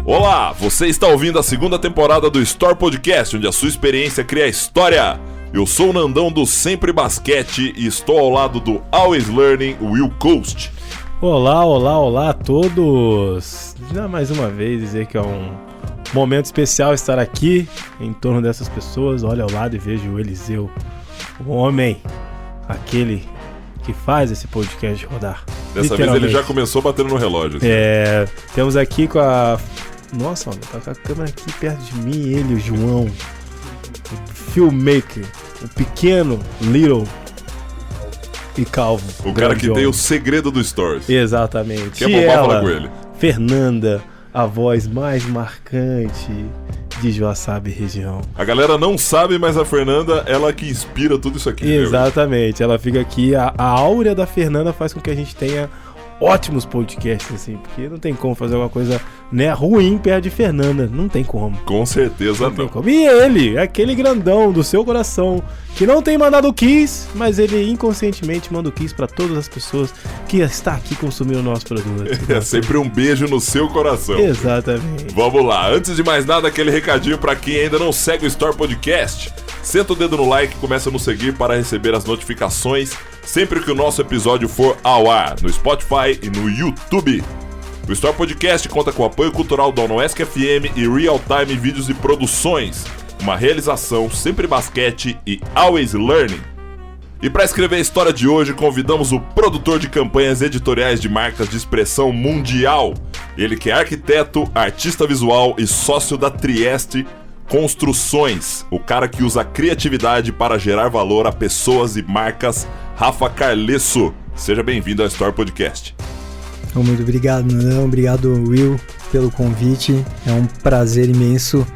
Olá, você está ouvindo a segunda temporada do Store Podcast, onde a sua experiência cria história. Eu sou o Nandão do Sempre Basquete e estou ao lado do Always Learning, Will Coast. Olá a todos! Já mais uma vez dizer que é um momento especial estar aqui em torno dessas pessoas. Olho ao lado e vejo o Eliseu, o homem, aquele que faz esse podcast rodar. Dessa vez ele já começou batendo no relógio. Assim. Temos aqui com a... Nossa, tá com a câmera aqui perto de mim, ele, o João, o filmmaker, o pequeno, little e calvo. O cara que tem o segredo do Stories. Exatamente. Que é bom falar com ele. Fernanda, a voz mais marcante de Joaçaba e região. A galera não sabe, mas a Fernanda, ela que inspira tudo isso aqui. Exatamente, ela fica aqui, a áurea da Fernanda faz com que a gente tenha ótimos podcasts, assim, porque não tem como fazer uma coisa, né, ruim perto de Fernanda, não tem como. Com certeza não. E ele, aquele grandão do seu coração, que não tem mandado o Kiss, mas ele inconscientemente manda o Kiss pra todas as pessoas que está aqui consumindo o nosso produto. É sempre um beijo no seu coração. Exatamente. Vamos lá, antes de mais nada, aquele recadinho pra quem ainda não segue o Store Podcast. Senta o dedo no like e começa a nos seguir para receber as notificações sempre que o nosso episódio for ao ar, no Spotify e no YouTube. O Store Podcast conta com o apoio cultural da Unoesc FM e Real Time Vídeos e Produções, uma realização Sempre Basquete e Always Learning. E para escrever a história de hoje, convidamos o produtor de campanhas editoriais de marcas de expressão mundial. Ele que é arquiteto, artista visual e sócio da Trieste Construções, o cara que usa a criatividade para gerar valor a pessoas e marcas, Rafa Carlesso. Seja bem-vindo ao Store Podcast. Muito obrigado, Nandão. Obrigado, Will, pelo convite. É um prazer imenso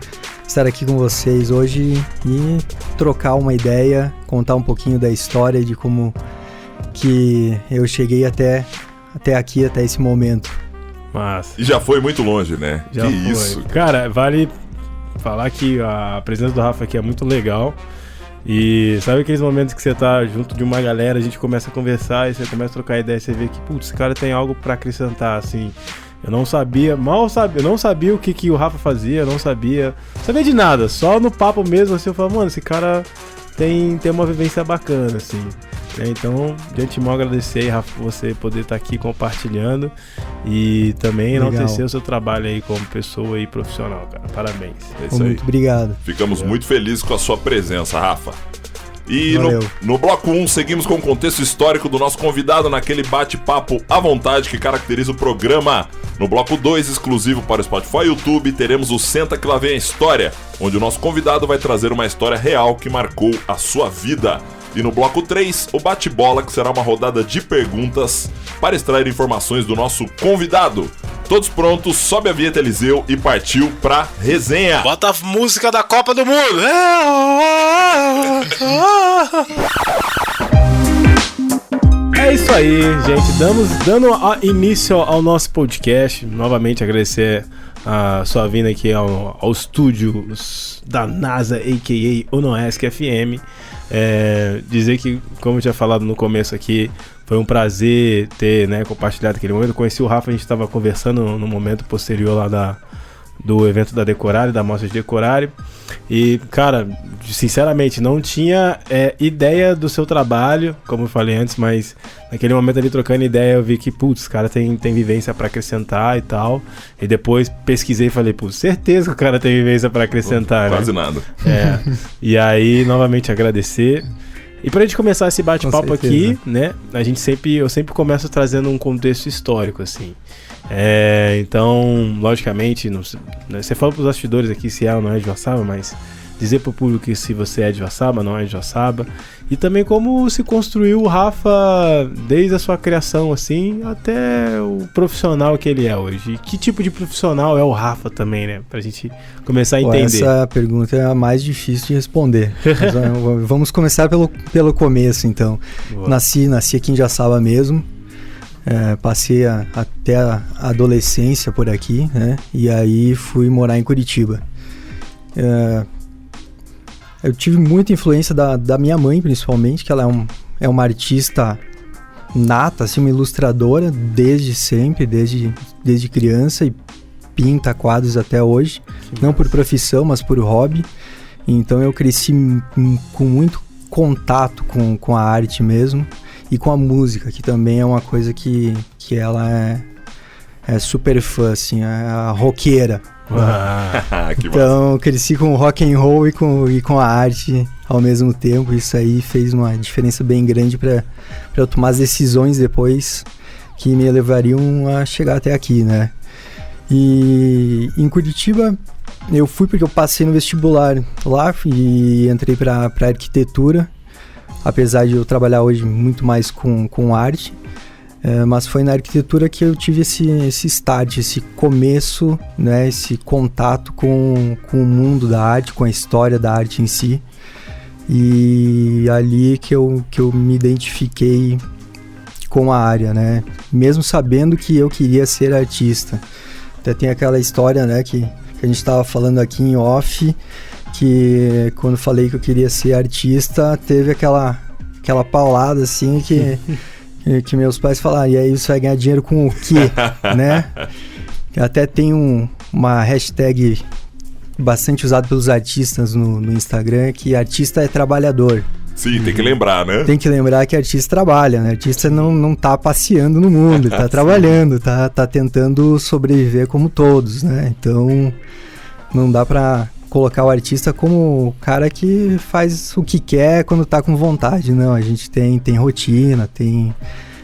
estar aqui com vocês hoje e trocar uma ideia, contar um pouquinho da história de como que eu cheguei até aqui, até esse momento. Massa. E já foi muito longe, né? Já que foi. Isso. Cara, vale falar que a presença do Rafa aqui é muito legal. E sabe aqueles momentos que você tá junto de uma galera, a gente começa a conversar e você começa a trocar ideia e você vê que, putz, esse cara tem algo pra acrescentar, assim. Eu não sabia o que o Rafa fazia, eu não sabia de nada, só no papo mesmo, assim, eu falo, mano, esse cara tem uma vivência bacana, assim. Então, de antemão agradecer, Rafa, por você poder estar aqui compartilhando e também enaltecer o seu trabalho aí como pessoa e profissional, cara. Parabéns. É isso muito aí. Obrigado. Ficamos muito felizes com a sua presença, Rafa. E no bloco 1, seguimos com o contexto histórico do nosso convidado naquele bate-papo à vontade que caracteriza o programa. No bloco 2, exclusivo para o Spotify e YouTube, teremos o Senta que lá vem a história, onde o nosso convidado vai trazer uma história real que marcou a sua vida. E no bloco 3, o bate-bola, que será uma rodada de perguntas para extrair informações do nosso convidado. Todos prontos, sobe a vinheta, Eliseu, e partiu pra resenha. Bota a música da Copa do Mundo. É isso aí, gente. Dando início ao nosso podcast. Novamente agradecer a sua vinda aqui ao estúdio da NASA, a.k.a. Unoesc FM. Dizer que, como eu tinha falado no começo aqui, foi um prazer ter, né, compartilhado aquele momento. Eu conheci o Rafa, a gente estava conversando no momento posterior lá do evento da Decorare, da mostra de Decorare. E, cara, sinceramente, não tinha ideia do seu trabalho, como eu falei antes, mas naquele momento ali trocando ideia eu vi que, putz, o cara tem vivência pra acrescentar e tal. E depois pesquisei e falei, putz, certeza que o cara tem vivência pra acrescentar, Quase né? nada. E aí, novamente, agradecer. E pra gente começar esse bate-papo aqui, né, eu sempre começo trazendo um contexto histórico, assim. Então, logicamente, você fala pros bastidores aqui se é ou não é de Joaçaba, mas dizer pro público que se você é de Joaçaba, não é de Joaçaba. E também como se construiu o Rafa desde a sua criação, assim, até o profissional que ele é hoje. E que tipo de profissional é o Rafa também, né? Pra gente começar a entender. Essa pergunta é a mais difícil de responder. Vamos começar pelo começo, então. Nasci aqui em Joaçaba mesmo. Passei até a adolescência por aqui, né? E aí fui morar em Curitiba. Eu tive muita influência da minha mãe, principalmente, que ela é uma artista nata, assim, uma ilustradora desde sempre, desde criança, e pinta quadros até hoje, não por profissão, mas por hobby. Então eu cresci com muito contato com a arte mesmo e com a música, que também é uma coisa que ela é super fã, assim, é a roqueira. Então cresci com rock and roll e com a arte ao mesmo tempo. Isso aí fez uma diferença bem grande para eu tomar as decisões depois que me levariam a chegar até aqui, né? E em Curitiba eu fui porque eu passei no vestibular lá e entrei para arquitetura, apesar de eu trabalhar hoje muito mais com arte. Mas foi na arquitetura que eu tive esse start, esse começo, né, esse contato com o mundo da arte, com a história da arte em si. E ali que eu me identifiquei com a área, né? Mesmo sabendo que eu queria ser artista. Até tem aquela história, né, que a gente estava falando aqui em off, que quando falei que eu queria ser artista, teve aquela paulada assim que meus pais falaram, e aí você vai ganhar dinheiro com o quê, né? Até tem uma hashtag bastante usada pelos artistas no Instagram, que artista é trabalhador. Sim, tem que lembrar, né? Tem que lembrar que artista trabalha, né? Artista não tá passeando no mundo, ele tá trabalhando, tá tentando sobreviver como todos, né? Então, não dá pra colocar o artista como o cara que faz o que quer quando tá com vontade, não. A gente tem rotina, tem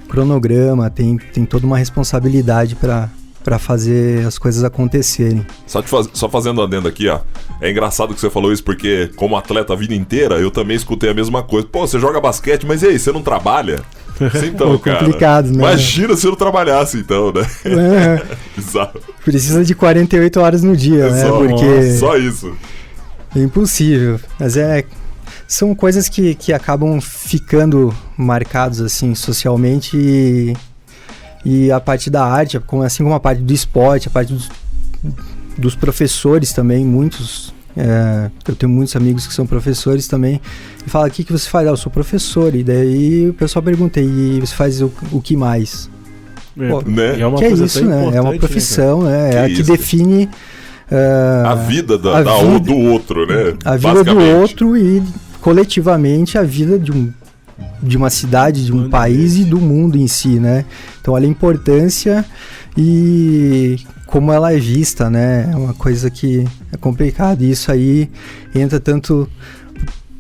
cronograma, tem toda uma responsabilidade para fazer as coisas acontecerem. Só fazendo um adendo aqui, ó. É engraçado que você falou isso porque, como atleta a vida inteira, eu também escutei a mesma coisa. Pô, você joga basquete, mas e aí, você não trabalha? Então, cara, complicado, né? Imagina se eu não trabalhasse, então, né? Bizarro. Precisa de 48 horas no dia, né? Porque só isso. É impossível. Mas são coisas que acabam ficando marcados, assim, socialmente e a parte da arte, assim como a parte do esporte, a parte dos professores também, muitos... eu tenho muitos amigos que são professores também e falam, o que você faz? Eu sou professor. E daí o pessoal pergunta, e você faz o que mais? Pô, né? É uma que coisa é isso, né? É uma profissão, né? É a que isso? define A vida do outro, né? A vida do outro e coletivamente a vida de uma cidade, de um país e do mundo em si, né? Então olha a importância e como ela é vista, né? É uma coisa que é complicada. E isso aí entra tanto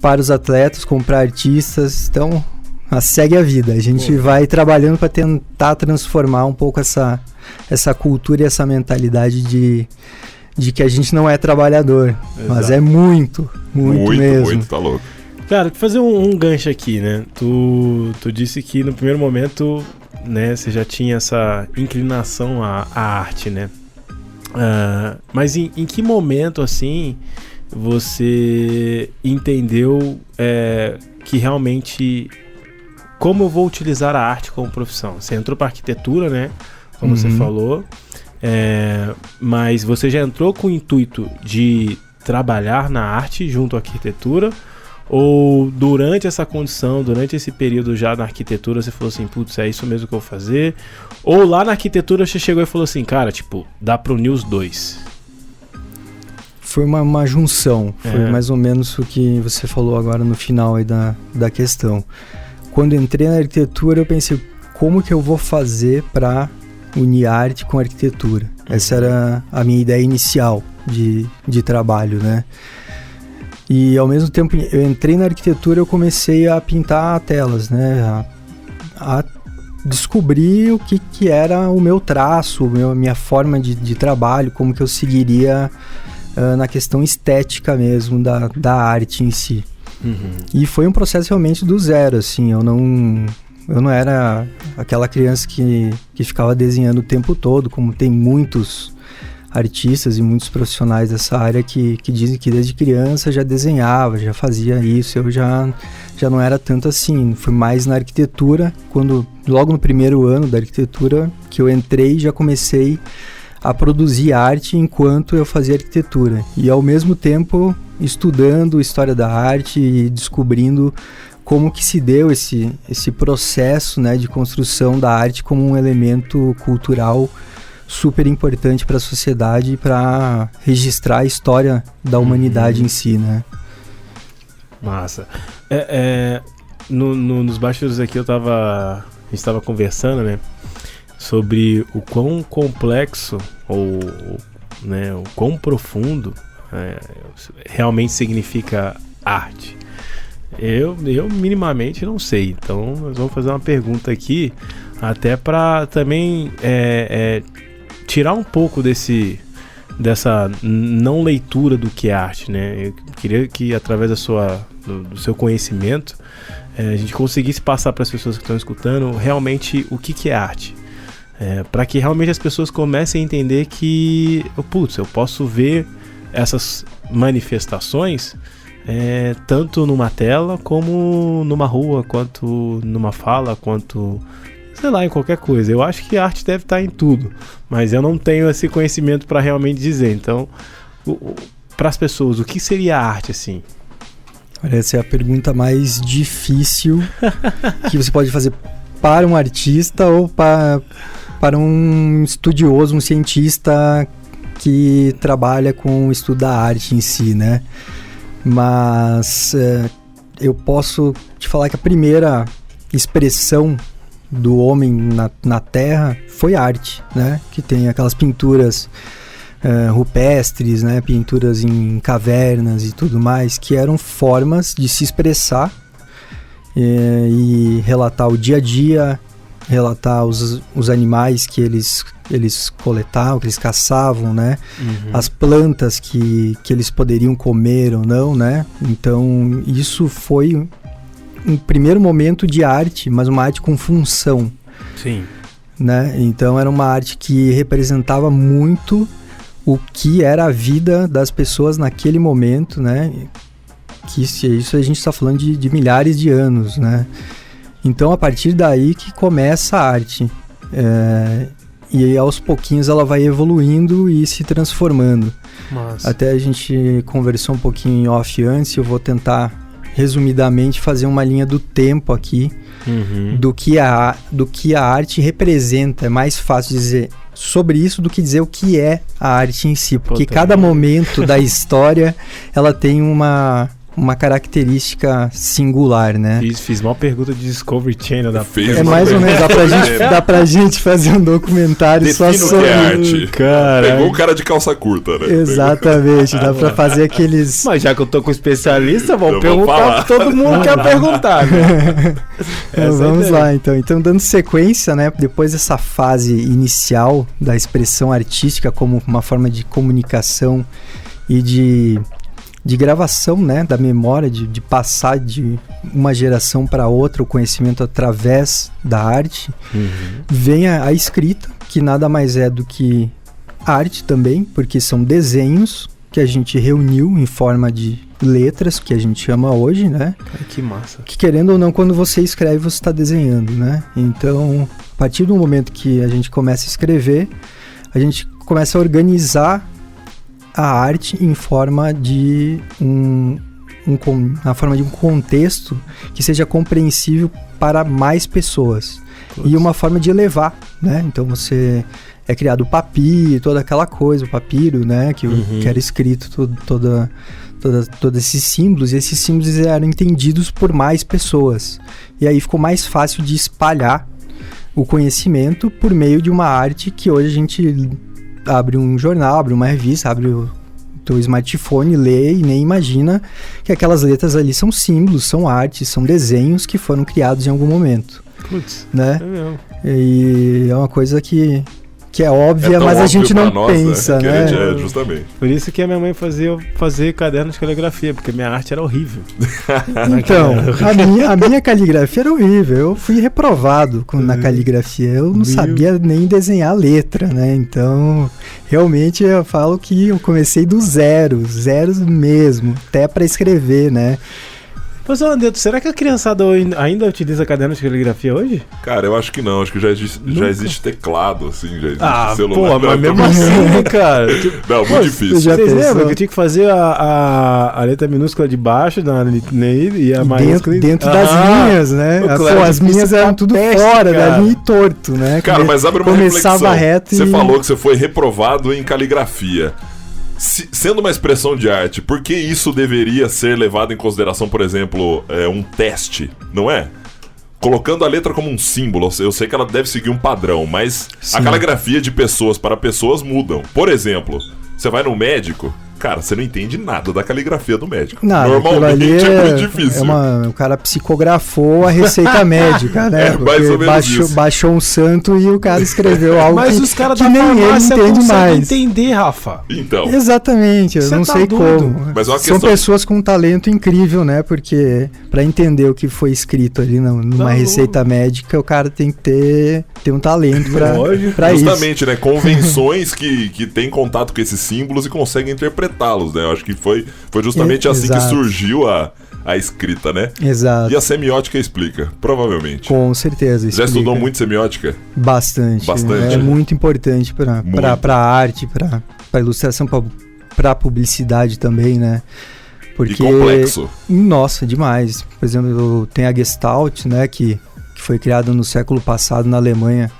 para os atletas como para artistas. Então, segue a vida. A gente vai trabalhando para tentar transformar um pouco essa cultura e essa mentalidade de que a gente não é trabalhador. Exato. Mas é muito mesmo. Muito, tá louco. Cara, deixa eu fazer um gancho aqui, né? Tu disse que no primeiro momento, né, você já tinha essa inclinação à arte, né? Mas em que momento, assim, você entendeu que realmente como eu vou utilizar a arte como profissão? Você entrou para arquitetura, né? Como você falou, mas você já entrou com o intuito de trabalhar na arte junto à arquitetura? Ou durante essa condição, durante esse período já na arquitetura, você falou assim, putz, é isso mesmo que eu vou fazer? Ou lá na arquitetura você chegou e falou assim, cara, tipo, dá pra unir os dois? Foi uma junção, foi mais ou menos o que você falou agora no final aí da questão. Quando entrei na arquitetura, eu pensei, como que eu vou fazer para unir arte com arquitetura? Essa era a minha ideia inicial de trabalho, né? E ao mesmo tempo eu entrei na arquitetura, eu comecei a pintar telas, né? A descobrir o que era o meu traço, minha forma de trabalho, como que eu seguiria na questão estética mesmo da arte em si. E foi um processo realmente do zero, assim, eu não era aquela criança que ficava desenhando o tempo todo, como tem muitos artistas e muitos profissionais dessa área que dizem que desde criança já desenhava, já fazia isso. Eu já não era tanto assim, foi mais na arquitetura, quando logo no primeiro ano da arquitetura que eu entrei, já comecei a produzir arte enquanto eu fazia arquitetura, e ao mesmo tempo estudando história da arte e descobrindo como que se deu esse processo, né, de construção da arte como um elemento cultural super importante para a sociedade e para registrar a história da humanidade em si, né? Massa. Nos bastidores aqui a gente estava conversando, né, sobre o quão complexo ou né, o quão profundo realmente significa arte. Eu minimamente não sei, então nós vamos fazer uma pergunta aqui até para também tirar um pouco dessa não leitura do que é arte, né? Eu queria que através do seu conhecimento a gente conseguisse passar para as pessoas que estão escutando realmente o que é arte, para que realmente as pessoas comecem a entender que eu posso ver essas manifestações tanto numa tela como numa rua, quanto numa fala, quanto sei lá, em qualquer coisa. Eu acho que a arte deve estar em tudo, mas eu não tenho esse conhecimento para realmente dizer. Então, para as pessoas, o que seria arte assim? Olha, essa é a pergunta mais difícil que você pode fazer para um artista ou para um estudioso, um cientista que trabalha com o estudo da arte em si, né? Mas eu posso te falar que a primeira expressão do homem na Terra foi arte, né? Que tem aquelas pinturas rupestres, né? Pinturas em cavernas e tudo mais, que eram formas de se expressar e relatar o dia a dia, relatar os animais que eles coletavam, que eles caçavam, né? Uhum. As plantas que eles poderiam comer ou não, né? Então isso foi um primeiro momento de arte, mas uma arte com função. Sim. Né? Então era uma arte que representava muito o que era a vida das pessoas naquele momento, né? Que isso a gente está falando de milhares de anos, né? Então a partir daí que começa a arte. E aos pouquinhos ela vai evoluindo e se transformando. Nossa. Até a gente conversou um pouquinho em off antes, eu vou tentar resumidamente fazer uma linha do tempo aqui, do que a arte representa. É mais fácil dizer sobre isso do que dizer o que é a arte em si, porque cada momento da história ela tem uma característica singular, né? Fiz uma pergunta de Discovery Channel da mais ou menos, dá pra gente fazer um documentário defino só sobre que é arte. Cara, pegou o cara de calça curta, né? Exatamente, dá pra fazer aqueles... Mas já que eu tô com especialista, vamos eu perguntar pra todo mundo que quer perguntar, né? Vamos lá, então dando sequência, né? Depois dessa fase inicial da expressão artística como uma forma de comunicação e de gravação, né, da memória, de passar de uma geração para outra o conhecimento através da arte, vem a escrita, que nada mais é do que arte também, porque são desenhos que a gente reuniu em forma de letras, que a gente chama hoje, né? Ai, que massa. Que querendo ou não, quando você escreve, você está desenhando, né? Então, a partir do momento que a gente começa a escrever, a gente começa a organizar a arte em forma de na forma de um contexto que seja compreensível para mais pessoas. E uma forma de elevar, né? Então é criado o papiro, toda aquela coisa, o papiro, né? Que era escrito todos esses símbolos, e esses símbolos eram entendidos por mais pessoas. E aí ficou mais fácil de espalhar o conhecimento por meio de uma arte que hoje a gente abre um jornal, abre uma revista, abre o teu smartphone, lê e nem imagina que aquelas letras ali são símbolos, são artes, são desenhos que foram criados em algum momento. Putz, né? É mesmo. E é uma coisa que é óbvia, mas a gente não pensa, né? Justamente. Por isso que a minha mãe fazia fazer caderno de caligrafia, porque minha arte era horrível. Então, a minha caligrafia era horrível. Eu fui reprovado na caligrafia. Eu não sabia nem desenhar letra, né? Então, realmente eu falo que eu comecei do zero mesmo, até para escrever, né? Mas, Anderton, será que a criançada ainda utiliza caderno de caligrafia hoje? Cara, eu acho que não. Acho que já existe teclado, assim, já existe Pô, celular. mas mesmo assim, cara. Não, muito difícil. Vocês lembram que eu tinha que fazer a letra minúscula de baixo e a maiúscula... Dentro das linhas, né? Claro, as minhas eram tudo fora, da linha e torto, né? Cara, mas abre uma Começava reflexão. Reto Você falou que você foi reprovado em caligrafia. Sendo uma expressão de arte, por que isso deveria ser levado em consideração, por exemplo, um teste, não é? Colocando a letra como um símbolo, eu sei que ela deve seguir um padrão, mas Sim. a caligrafia de pessoas para pessoas mudam. Por exemplo, você vai no médico, cara, você não entende nada da caligrafia do médico. Não, normalmente é muito difícil. O cara psicografou a receita médica, né? Mais ou menos isso. Baixou um santo e o cara escreveu algo mas os caras que da nem ele farmácia entende conseguem mais. entender, Rafa. Então. Exatamente, eu Você não tá sei doido. como. Mas é uma São questão- pessoas com um talento incrível, né? Porque pra entender o que foi escrito ali numa Tá receita médica, o cara tem que ter um talento pra isso. Justamente, né? Convenções que têm contato com esses símbolos e conseguem interpretá-los, né? Eu acho que foi justamente assim que Exato. surgiu a escrita, né? Exato. E a semiótica explica, provavelmente. Com certeza. Já explica. estudou muito semiótica? Bastante. Bastante. É muito importante pra arte, pra ilustração, pra publicidade também, né? Porque, E complexo. Nossa, demais. Por exemplo, tem a Gestalt, né? Que foi criada no século passado na Alemanha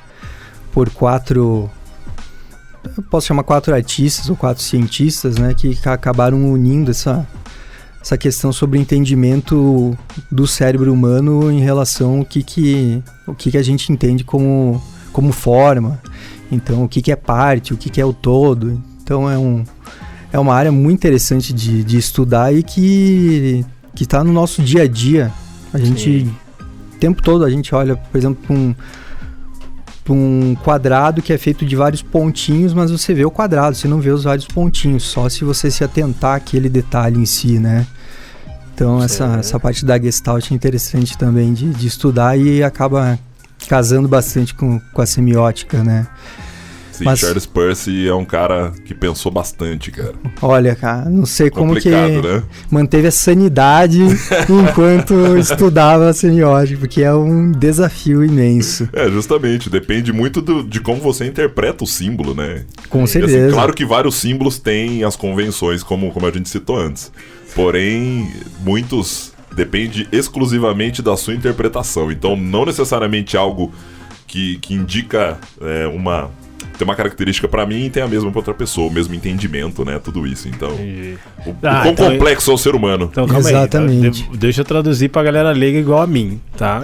por 4... Eu posso chamar 4 artistas ou 4 cientistas, né? Que acabaram unindo essa questão sobre o entendimento do cérebro humano em relação ao que a gente entende como forma. Então, o que é parte, o que é o todo. Então, é uma área muito interessante de estudar e que está no nosso dia a dia. A gente, o tempo todo, a gente olha, por exemplo, para um quadrado que é feito de vários pontinhos, mas você vê o quadrado, você não vê os vários pontinhos, só se você se atentar àquele detalhe em si, né? Então essa parte da Gestalt é interessante também de estudar e acaba casando bastante com a semiótica, né? Sim, Charles Percy é um cara que pensou bastante, cara. Olha, cara, não sei como que né? manteve a sanidade enquanto estudava a semiótica, porque é um desafio imenso. Justamente, depende muito de como você interpreta o símbolo, né? Com certeza. E, assim, claro que vários símbolos têm as convenções, como a gente citou antes. Porém, muitos depende exclusivamente da sua interpretação. Então, não necessariamente algo que indica tem uma característica pra mim e tem a mesma pra outra pessoa, o mesmo entendimento, né? Tudo isso. Então, o quão complexo é o ser humano. Então, calma Exatamente. aí. Deixa eu traduzir pra galera leiga igual a mim, tá?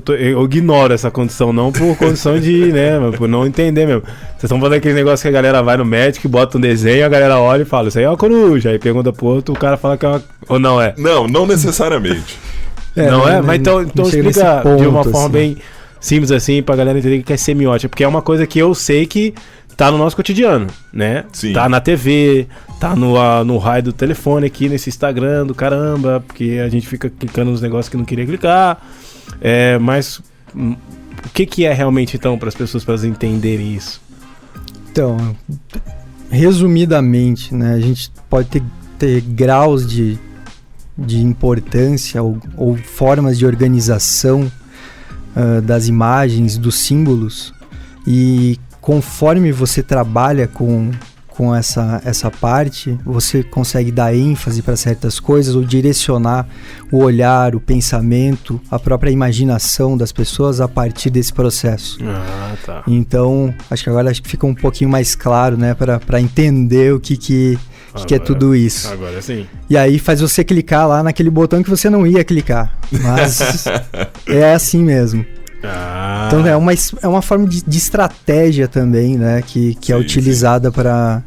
Eu ignoro essa condição, não por condição de, né? Por não entender mesmo. Vocês estão falando aquele negócio que a galera vai no médico, bota um desenho, a galera olha e fala, isso aí é uma coruja. Aí pergunta pro outro, o cara fala que é uma... Ou não é? Não necessariamente. Não é? Mas então explica de uma forma assim. bem simples assim pra galera entender o que é semiótica, porque é uma coisa que eu sei que tá no nosso cotidiano, né? Sim. Tá na TV, tá no raio do telefone aqui, nesse Instagram do caramba, porque a gente fica clicando nos negócios que não queria clicar. Mas o que é realmente então para as pessoas, para elas entenderem isso? Então, resumidamente, né, a gente pode ter graus de importância ou formas de organização das imagens, dos símbolos, e conforme você trabalha com essa parte, você consegue dar ênfase para certas coisas ou direcionar o olhar, o pensamento, a própria imaginação das pessoas a partir desse processo. Ah, tá. Então, acho que fica um pouquinho mais claro, né, para entender o que é tudo isso. Agora sim. E aí faz você clicar lá naquele botão que você não ia clicar. Mas é assim mesmo. Então é uma forma de estratégia também, né? Que é utilizada para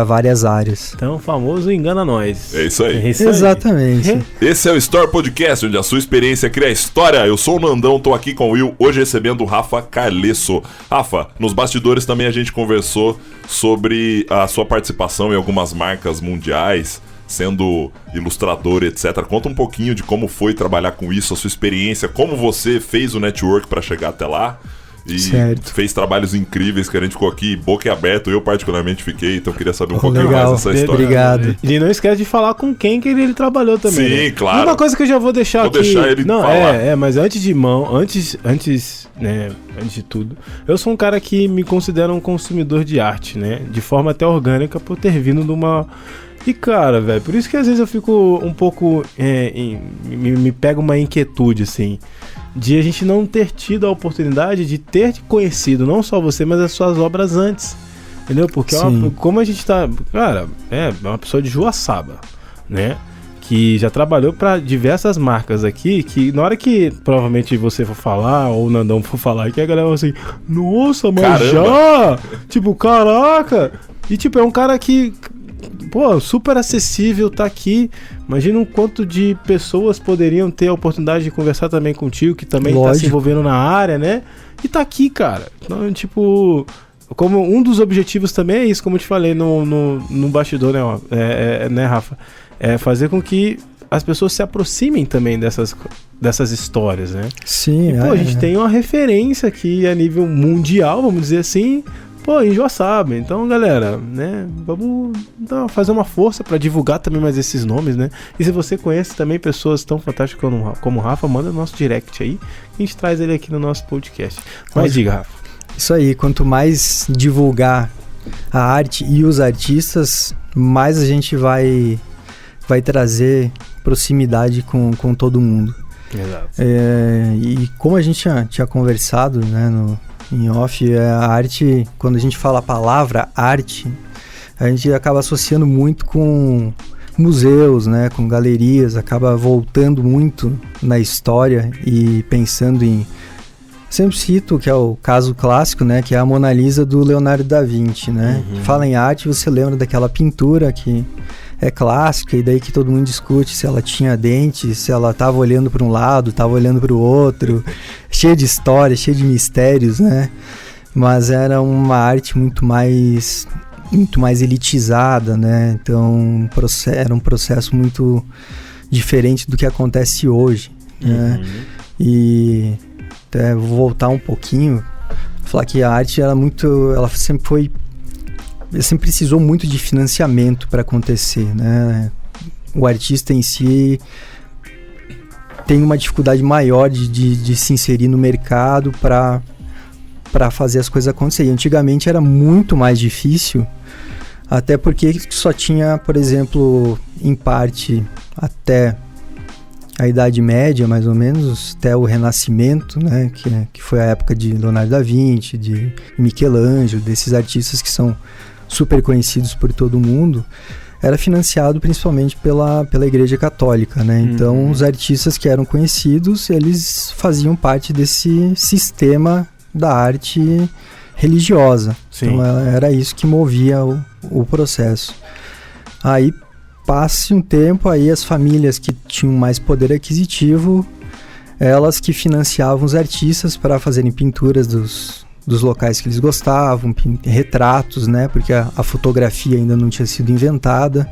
várias áreas. Então o famoso engana nós. É isso aí. Exatamente. Esse é o Story Podcast, onde a sua experiência cria história. Eu sou o Nandão, tô aqui com o Will, hoje recebendo o Rafa Carlesso. Rafa, nos bastidores também a gente conversou sobre a sua participação em algumas marcas mundiais, sendo ilustrador, etc. Conta um pouquinho de como foi trabalhar com isso, a sua experiência, como você fez o network para chegar até lá E certo. fez trabalhos incríveis que a gente ficou aqui boca aberta. Eu particularmente fiquei, então queria saber um pouquinho legal. mais dessa história. Obrigado. E não esquece de falar com quem que ele trabalhou também. Sim, né? claro. E uma coisa que eu já vou deixar aqui... Vou deixar ele falar. Mas antes de tudo, eu sou um cara que me considera um consumidor de arte, né? De forma até orgânica, por ter vindo de uma... E cara, velho, por isso que às vezes eu fico um pouco... me pega uma inquietude, assim, de a gente não ter tido a oportunidade de ter conhecido não só você, mas as suas obras antes. Entendeu? Porque como a gente tá... Cara, é uma pessoa de Joaçaba, né? Que já trabalhou para diversas marcas aqui, que na hora que provavelmente você for falar, ou o Nandão for falar, que a galera vai assim, nossa, mas caramba. Já? Tipo, caraca! E tipo, é um cara que, pô, super acessível, tá aqui. Imagina o quanto de pessoas poderiam ter a oportunidade de conversar também contigo, que também tá se envolvendo na área, né? E tá aqui, cara. Então, tipo... Como um dos objetivos também é isso, como eu te falei no bastidor, né, Rafa? É fazer com que as pessoas se aproximem também dessas histórias, né? Sim, e, pô, a gente tem uma referência aqui a nível mundial, vamos dizer assim, pô, em Joaçaba. Então, galera, né, vamos fazer uma força para divulgar também mais esses nomes, né? E se você conhece também pessoas tão fantásticas como o Rafa, manda no nosso direct aí, a gente traz ele aqui no nosso podcast. Mas diga, Rafa. Isso aí, quanto mais divulgar a arte e os artistas, mais a gente vai trazer proximidade com todo mundo. Exato. E como a gente tinha conversado, né, em off, a arte, quando a gente fala a palavra arte, a gente acaba associando muito com museus, né, com galerias, acaba voltando muito na história e pensando em... Sempre cito que é o caso clássico, né, que é a Mona Lisa do Leonardo da Vinci, né? Uhum. Fala em arte, você lembra daquela pintura que é clássica e daí que todo mundo discute se ela tinha dente, se ela estava olhando para um lado, estava olhando para o outro, cheia de histórias, cheia de mistérios, né? Mas era uma arte muito mais elitizada, né? Então era um processo muito diferente do que acontece hoje, né? E até vou voltar um pouquinho, falar que a arte ela sempre precisou muito de financiamento para acontecer, né? O artista em si tem uma dificuldade maior de se inserir no mercado para fazer as coisas acontecerem. Antigamente era muito mais difícil, até porque só tinha, por exemplo, em parte até a Idade Média, mais ou menos, até o Renascimento, né, que foi a época de Leonardo da Vinci, de Michelangelo, desses artistas que são super conhecidos por todo mundo, era financiado principalmente pela Igreja Católica, né? Então, os artistas que eram conhecidos, eles faziam parte desse sistema da arte religiosa. Sim. Então, era isso que movia o processo. Aí, passa um tempo, aí as famílias que tinham mais poder aquisitivo, elas que financiavam os artistas para fazerem pinturas dos locais que eles gostavam, retratos, né? Porque a fotografia ainda não tinha sido inventada.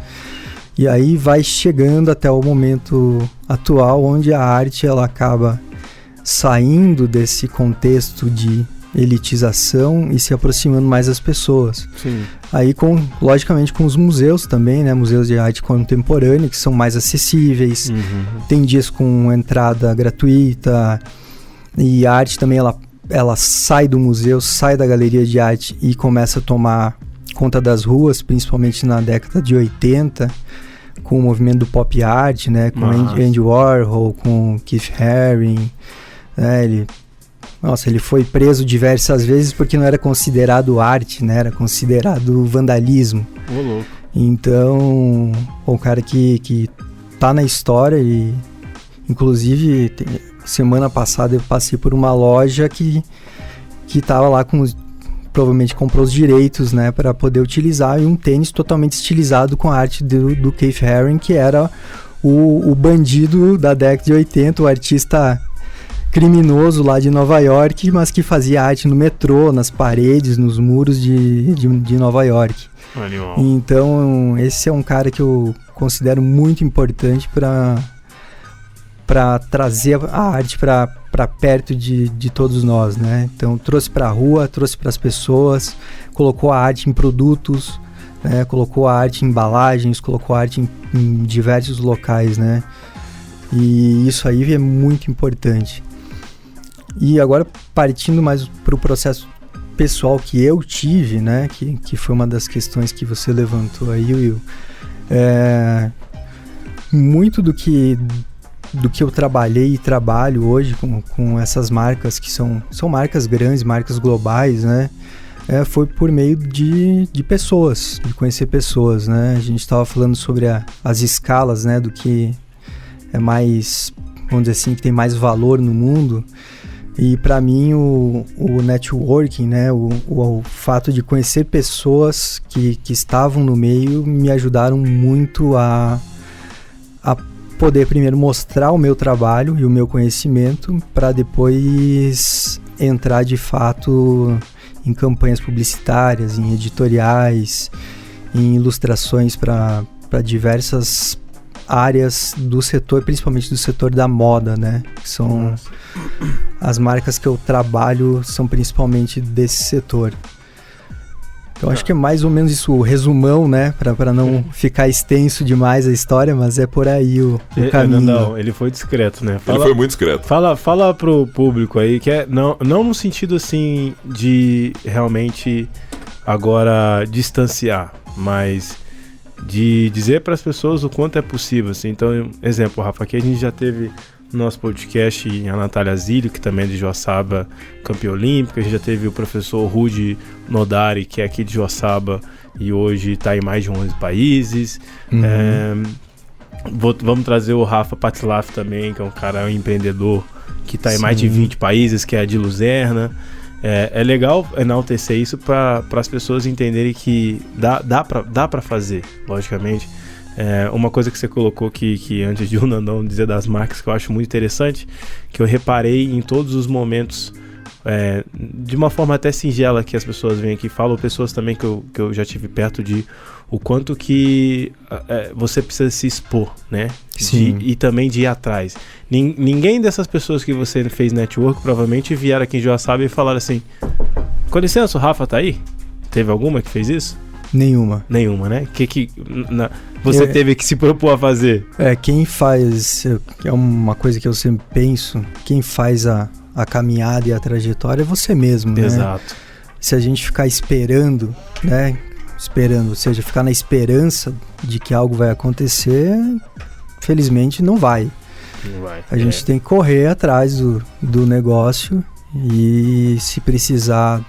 E aí vai chegando até o momento atual, onde a arte ela acaba saindo desse contexto de elitização e se aproximando mais das pessoas. Sim. Aí, logicamente, com os museus também, né? Museus de arte contemporânea, que são mais acessíveis. Tem dias com entrada gratuita. E a arte também, ela sai do museu, sai da galeria de arte e começa a tomar conta das ruas, principalmente na década de 80, com o movimento do pop art, né? Com Andy Warhol, com Keith Haring, né? Ele foi preso diversas vezes porque não era considerado arte, né? Era considerado vandalismo. Ô, louco. Então, um cara que tá na história e, inclusive, semana passada eu passei por uma loja que tava lá provavelmente comprou os direitos, né? Para poder utilizar, e um tênis totalmente estilizado com a arte do Keith Haring, que era o bandido da década de 80, o artista criminoso lá de Nova York, mas que fazia arte no metrô, nas paredes, nos muros de Nova York. Animal. Então, esse é um cara que eu considero muito importante para trazer a arte para para perto de todos nós, né? Então trouxe para a rua, trouxe para as pessoas, colocou a arte em produtos, né? Colocou a arte em embalagens, colocou a arte em diversos locais, né? E isso aí é muito importante. E agora partindo mais para o processo pessoal que eu tive, né? Que foi uma das questões que você levantou aí, Will. Muito do que eu trabalhei e trabalho hoje com essas marcas que são marcas grandes, marcas globais, né? Foi por meio de pessoas, de conhecer pessoas, né? A gente estava falando sobre as escalas, né? Do que é mais, vamos dizer assim, que tem mais valor no mundo. E para mim o networking, né? O fato de conhecer pessoas que estavam no meio me ajudaram muito a poder primeiro mostrar o meu trabalho e o meu conhecimento para depois entrar de fato em campanhas publicitárias, em editoriais, em ilustrações para diversas áreas do setor, principalmente do setor da moda, né? Que são as marcas que eu trabalho, são principalmente desse setor. Então acho que é mais ou menos isso, o resumão, né? Para não ficar extenso demais a história, mas é por aí o caminho. Não, ele foi discreto, né? Ele foi muito discreto. Fala pro público aí, que não no sentido assim de realmente agora distanciar, mas de dizer para as pessoas o quanto é possível, assim. Então, exemplo, Rafa, aqui a gente já teve no nosso podcast a Natália Zílio, que também é de Joaçaba, campeã olímpica. A gente já teve o professor Rudy Nodari, que é aqui de Joaçaba e hoje está em mais de 11 países. Vamos trazer o Rafa Patzlaff também, que é um cara, um empreendedor que está em mais de 20 países, que é de Luzerna. É legal enaltecer isso para as pessoas entenderem que dá para fazer, logicamente. Uma coisa que você colocou que antes de o Nandão dizer das marcas, que eu acho muito interessante, que eu reparei em todos os momentos, de uma forma até singela, que as pessoas vêm aqui e falam, pessoas também que eu já tive perto, de o quanto que você precisa se expor, né? Sim. E também de ir atrás. Ninguém dessas pessoas que você fez network provavelmente vieram aqui em Joaçaba e falaram assim: com licença, o Rafa tá aí? Teve alguma que fez isso? Nenhuma, né? Você teve que se propor a fazer? Quem faz, é uma coisa que eu sempre penso, quem faz a caminhada e a trajetória é você mesmo, né? Exato. Se a gente ficar esperando, né? Ou seja, ficar na esperança de que algo vai acontecer, felizmente não vai. Não vai. A gente tem que correr atrás do negócio e, se precisar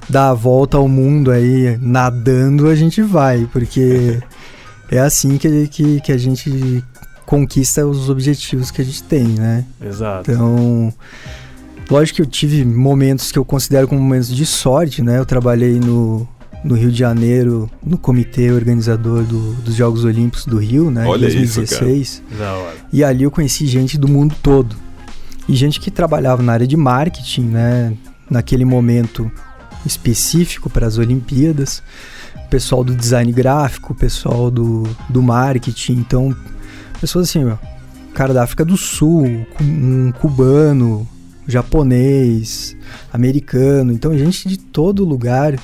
dar a volta ao mundo aí nadando, a gente vai, porque é assim que a gente conquista os objetivos que a gente tem, né? Exato. Então, lógico que eu tive momentos que eu considero como momentos de sorte, né? Eu trabalhei no Rio de Janeiro, no comitê organizador dos Jogos Olímpicos do Rio, né? Olha em 2016. isso, cara. Da hora. E ali eu conheci gente do mundo todo. E gente que trabalhava na área de marketing, né? Naquele momento específico para as Olimpíadas. Pessoal do design gráfico, pessoal do marketing. Então, pessoas assim, cara da África do Sul, um cubano, japonês, americano. Então, gente de todo lugar.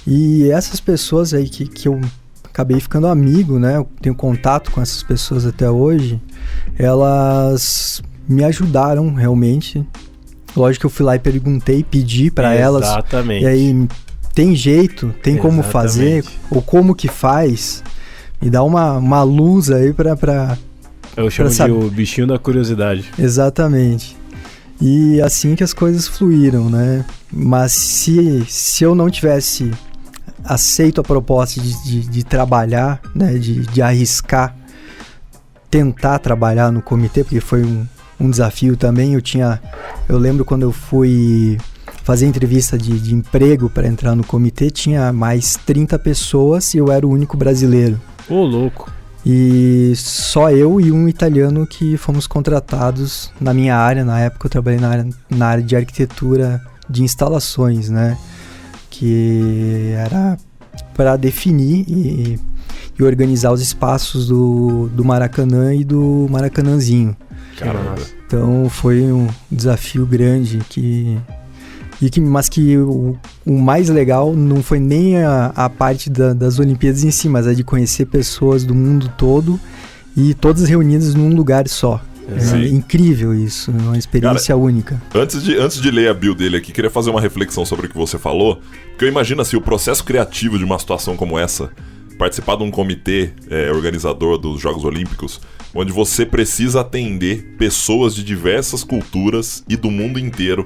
E essas pessoas aí que eu acabei ficando amigo, né? Eu tenho contato com essas pessoas até hoje. Elas me ajudaram realmente. Lógico que eu fui lá e perguntei, pedi para elas. Exatamente. E aí, tem jeito? Tem como fazer? Ou como que faz? Me dá uma luz aí pra eu chamo de o bichinho da curiosidade. Exatamente. E assim que as coisas fluíram, né? Mas se eu não tivesse aceito a proposta de trabalhar, né? De arriscar, tentar trabalhar no comitê, porque foi um desafio também. Eu lembro quando eu fui fazer entrevista de emprego para entrar no comitê, tinha mais 30 pessoas e eu era o único brasileiro. Ô, louco! E só eu e um italiano que fomos contratados na minha área. Na época eu trabalhei na área de arquitetura de instalações, né? Que era para definir e organizar os espaços do Maracanã e do Maracanãzinho. Caramba. Então foi um desafio grande mas que o mais legal não foi nem a parte das Olimpíadas em si, mas a de conhecer pessoas do mundo todo e todas reunidas num lugar só. É incrível isso, é uma experiência única. Antes de ler a bio dele aqui, queria fazer uma reflexão sobre o que você falou, porque eu imagino assim, o processo criativo de uma situação como essa, participar de um comitê organizador dos Jogos Olímpicos, onde você precisa atender pessoas de diversas culturas e do mundo inteiro,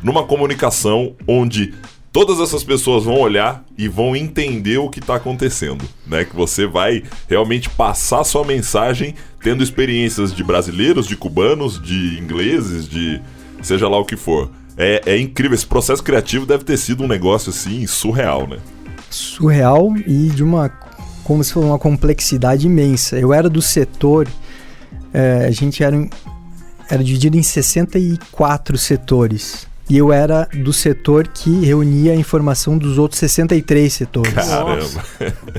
numa comunicação onde todas essas pessoas vão olhar e vão entender o que está acontecendo, né? Que você vai realmente passar sua mensagem tendo experiências de brasileiros, de cubanos, de ingleses, de seja lá o que for. É incrível, esse processo criativo deve ter sido um negócio assim surreal, né? Surreal e como se fosse uma complexidade imensa. Eu era do setor, a gente era dividido em 64 setores. E eu era do setor que reunia a informação dos outros 63 setores. Caramba!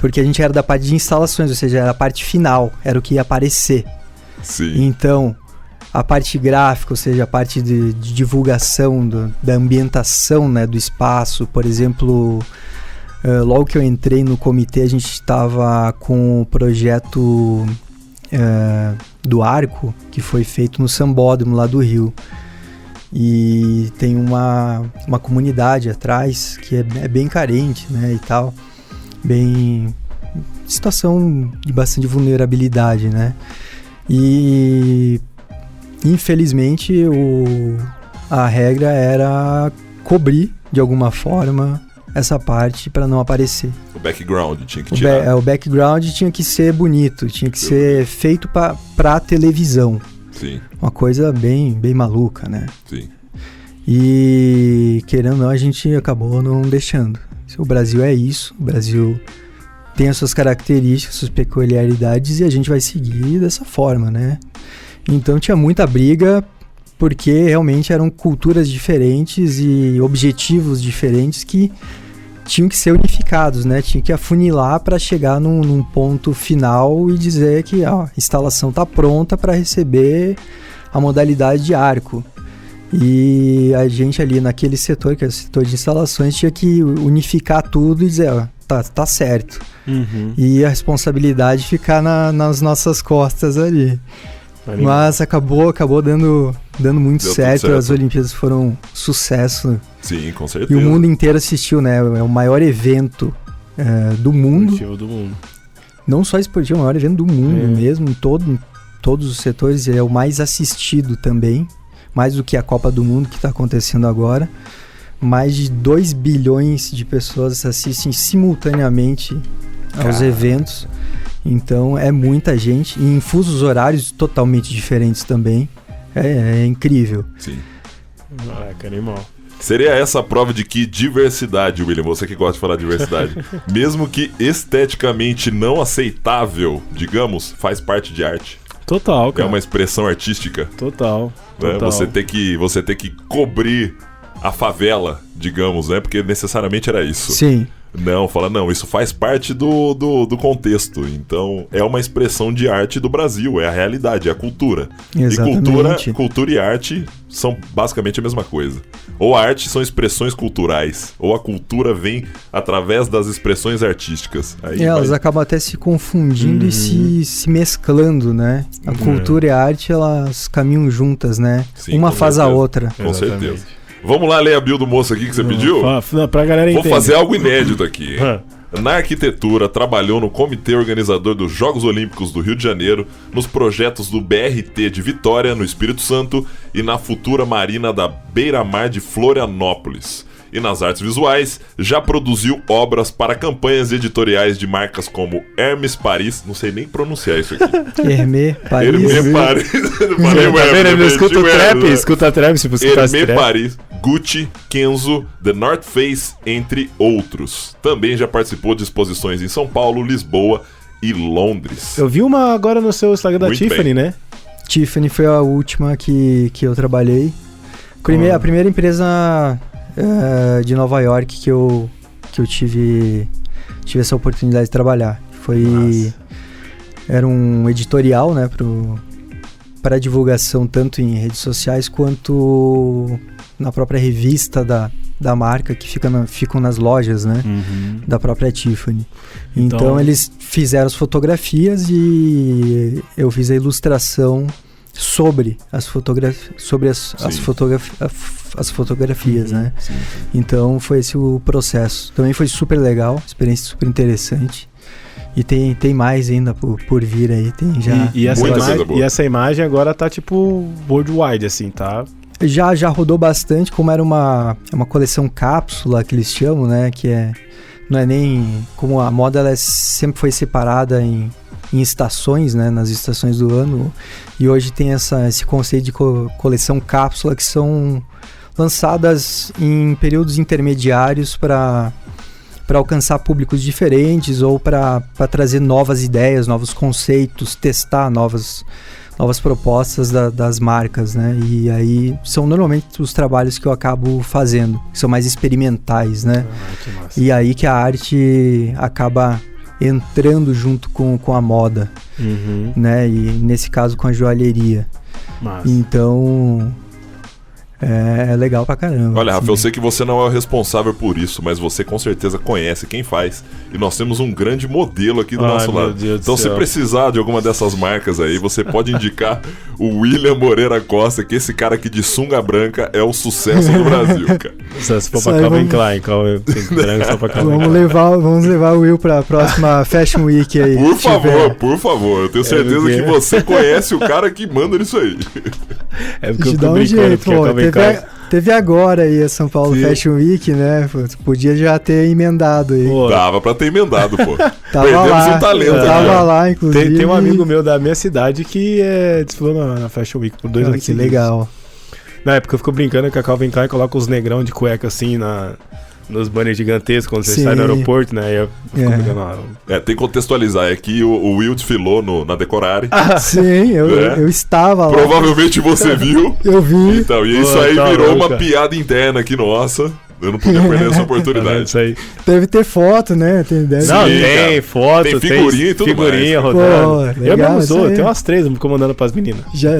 Porque a gente era da parte de instalações, ou seja, era a parte final, era o que ia aparecer. Sim. Então, a parte gráfica, ou seja, a parte de divulgação da ambientação, né, do espaço. Por exemplo, logo que eu entrei no comitê, a gente estava com o projeto do Arco, que foi feito no Sambódromo lá do Rio. E tem uma comunidade atrás que é bem carente, né, e tal, bem situação de bastante vulnerabilidade, né, e infelizmente a regra era cobrir de alguma forma essa parte para não aparecer. O background tinha que tirar. O background tinha que ser bonito, tinha que ser feito para televisão. Sim. Uma coisa bem maluca, né? Sim. E querendo ou não, a gente acabou não deixando. O Brasil é isso, o Brasil tem as suas características, suas peculiaridades e a gente vai seguir dessa forma, né? Então tinha muita briga porque realmente eram culturas diferentes e objetivos diferentes que tinham que ser unificados, né? Tinha que afunilar para chegar num ponto final e dizer que a instalação está pronta para receber a modalidade de arco. E a gente ali naquele setor, que é o setor de instalações, tinha que unificar tudo e dizer, tá certo. Uhum. E a responsabilidade ficar nas nossas costas ali. Mas acabou dando muito certo. As Olimpíadas foram um sucesso. Sim, com certeza. E o mundo inteiro assistiu, né? É o maior evento do mundo. Esportivo do mundo. Não só esportivo, é o maior evento do mundo mesmo. Em todos os setores. É o mais assistido também. Mais do que a Copa do Mundo que está acontecendo agora. Mais de 2 bilhões de pessoas assistem simultaneamente aos eventos. Então é muita gente, e em fusos horários totalmente diferentes também. É incrível. Sim. Caraca, animal. Seria essa a prova de que diversidade, William, você que gosta de falar de diversidade, mesmo que esteticamente não aceitável, digamos, faz parte de arte. Total, cara. É uma expressão artística. Total. Né? Você ter que cobrir a favela, digamos, né? Porque necessariamente era isso. Sim. Não, isso faz parte do contexto. Então, é uma expressão de arte do Brasil, é a realidade, é a cultura. Exatamente. E cultura e arte são basicamente a mesma coisa. Ou a arte são expressões culturais, ou a cultura vem através das expressões artísticas. Aí elas acabam até se confundindo e se mesclando, né? A cultura e a arte, elas caminham juntas, né? Sim, uma faz a outra. Com certeza. Vamos lá ler a bio do moço aqui que você pediu? Pra galera entender. Vou fazer algo inédito aqui. Na arquitetura, trabalhou no comitê organizador dos Jogos Olímpicos do Rio de Janeiro, nos projetos do BRT de Vitória, no Espírito Santo, e na futura Marina da Beira-Mar de Florianópolis. E nas artes visuais, já produziu obras para campanhas editoriais de marcas como Hermès Paris, não sei nem pronunciar isso aqui. Hermès Paris. Hermès Paris. Escuta a trap, se você escutar Hermès Paris, Gucci, Kenzo, The North Face, entre outros. Também já participou de exposições em São Paulo, Lisboa e Londres. Eu vi uma agora no seu Instagram da Tiffany, né? Tiffany foi a última que eu trabalhei. A primeira empresa de Nova York que eu tive essa oportunidade de trabalhar. Era um editorial, né, para divulgação tanto em redes sociais quanto na própria revista da marca, que ficam nas lojas, né? Da própria Tiffany. Então eles fizeram as fotografias e eu fiz a ilustração sobre as fotografias, né? Sim. Então foi esse o processo. Também foi super legal, experiência super interessante. E tem mais ainda por vir aí. Tem já. E essa imagem agora tá tipo worldwide, assim, tá? Já rodou bastante, como era uma coleção cápsula que eles chamam, né? Que não é nem... Como a moda ela sempre foi separada em estações, né? Nas estações do ano. E hoje tem esse conceito de coleção cápsula, que são lançadas em períodos intermediários para alcançar públicos diferentes ou para trazer novas ideias, novos conceitos, testar novas propostas das marcas, né? E aí são normalmente os trabalhos que eu acabo fazendo, que são mais experimentais, né? Que massa. E aí que a arte acaba entrando junto com a moda, né? E nesse caso com a joalheria. Massa. Então... É legal pra caramba. Olha, Rafa, eu sei que você não é o responsável por isso, mas você com certeza conhece quem faz. E nós temos um grande modelo aqui do nosso lado. Então, se precisar de alguma dessas marcas aí, você pode indicar o William Moreira Costa, que esse cara aqui de sunga branca é o sucesso do Brasil, cara. Se for pra Calvin Klein, só pra Calvin Klein. Vamos levar o Will pra próxima Fashion Week aí. Por favor. Eu tenho certeza que você conhece o cara que manda nisso aí. É porque eu tô brincando, pô. Teve agora aí a São Paulo Fashion Week, né? Podia já ter emendado aí. Pô, dava pra ter emendado, pô. Perdemos lá, o talento. Tava lá, inclusive. Tem um amigo meu da minha cidade que desfilou na Fashion Week por 2 anos. Que legal. Na época eu fico brincando que a Calvin Klein coloca os negrão de cueca assim nos banners gigantescos quando você sai do aeroporto, né? E eu fico brincando. Tem que contextualizar. É que o Will desfilou na Decorare. Sim, eu estava lá. Provavelmente você viu. Eu vi. Então, e isso aí virou uma piada interna aqui nossa. Eu não podia perder essa oportunidade. Isso aí. Deve ter foto, né? Tem foto, tem figurinha e tudo figurinha mais. Rodando. Eu mesmo sou, tem umas 3, eu fico mandando pras meninas. Já.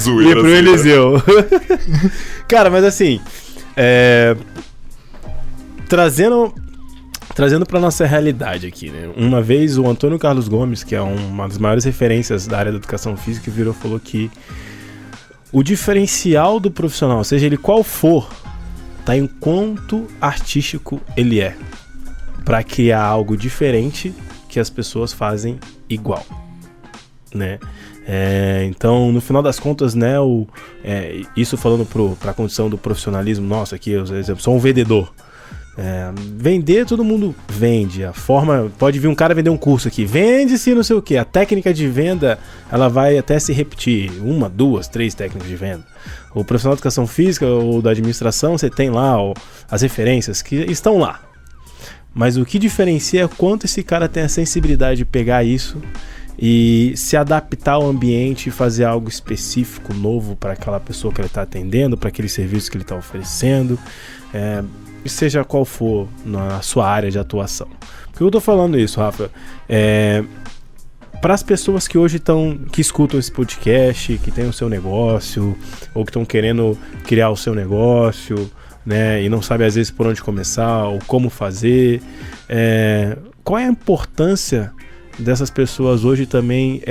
Zoeira. E pro Eliseu. Cara, mas assim, trazendo pra nossa realidade aqui, né? Uma vez o Antônio Carlos Gomes, que é uma das maiores referências da área da educação física, falou que o diferencial do profissional, seja ele qual for, tá em quanto artístico ele é, para criar algo diferente que as pessoas fazem igual, né? Então, no final das contas, né, isso falando para a condição do profissionalismo, nossa, aqui, por exemplo, sou um vendedor. Vender, todo mundo vende. A forma, pode vir um cara vender um curso aqui, vende-se não sei o que. A técnica de venda, ela vai até se repetir, 1, 2, 3 técnicas de venda. O profissional de educação física ou da administração, você tem lá as referências que estão lá. Mas o que diferencia é quanto esse cara tem a sensibilidade de pegar isso e se adaptar ao ambiente e fazer algo específico, novo para aquela pessoa que ele está atendendo, para aquele serviço que ele está oferecendo, seja qual for na sua área de atuação. Por que eu estou falando isso, Rafa? Para as pessoas que hoje que escutam esse podcast, que tem o seu negócio, ou que estão querendo criar o seu negócio, né, e não sabe às vezes por onde começar ou como fazer, qual é a importância dessas pessoas hoje também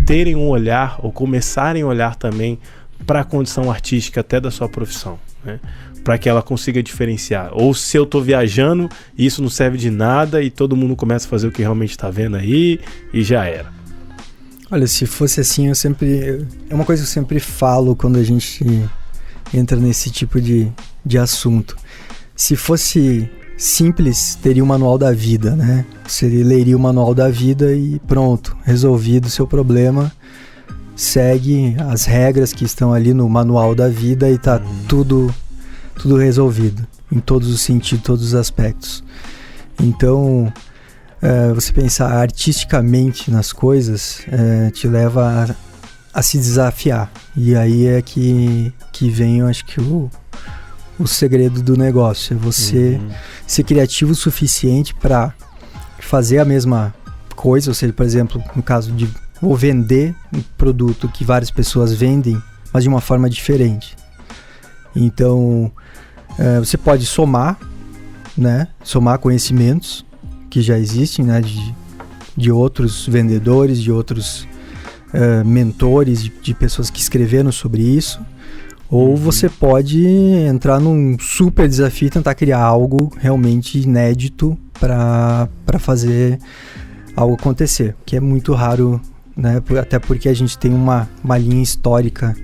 terem um olhar ou começarem a olhar também para a condição artística até da sua profissão, né? Para que ela consiga diferenciar. Ou se eu tô viajando e isso não serve de nada e todo mundo começa a fazer o que realmente tá vendo aí e já era. Olha, se fosse assim, é uma coisa que eu sempre falo quando a gente entra nesse tipo de assunto. Se fosse simples, teria o manual da vida, né? Você leria o manual da vida e pronto, resolvido o seu problema. Segue as regras que estão ali no manual da vida e tá tudo resolvido, em todos os sentidos, todos os aspectos. Então, você pensar artisticamente nas coisas te leva a se desafiar. E aí é que vem, eu acho que o segredo do negócio. É você ser criativo o suficiente para fazer a mesma coisa, ou seja, por exemplo, no caso de ou vender um produto que várias pessoas vendem, mas de uma forma diferente. Então, você pode somar, né? Somar conhecimentos que já existem, né? De outros vendedores, de outros mentores, de pessoas que escreveram sobre isso. Ou você pode entrar num super desafio e tentar criar algo realmente inédito para fazer algo acontecer, que é muito raro, né? Até porque a gente tem uma linha histórica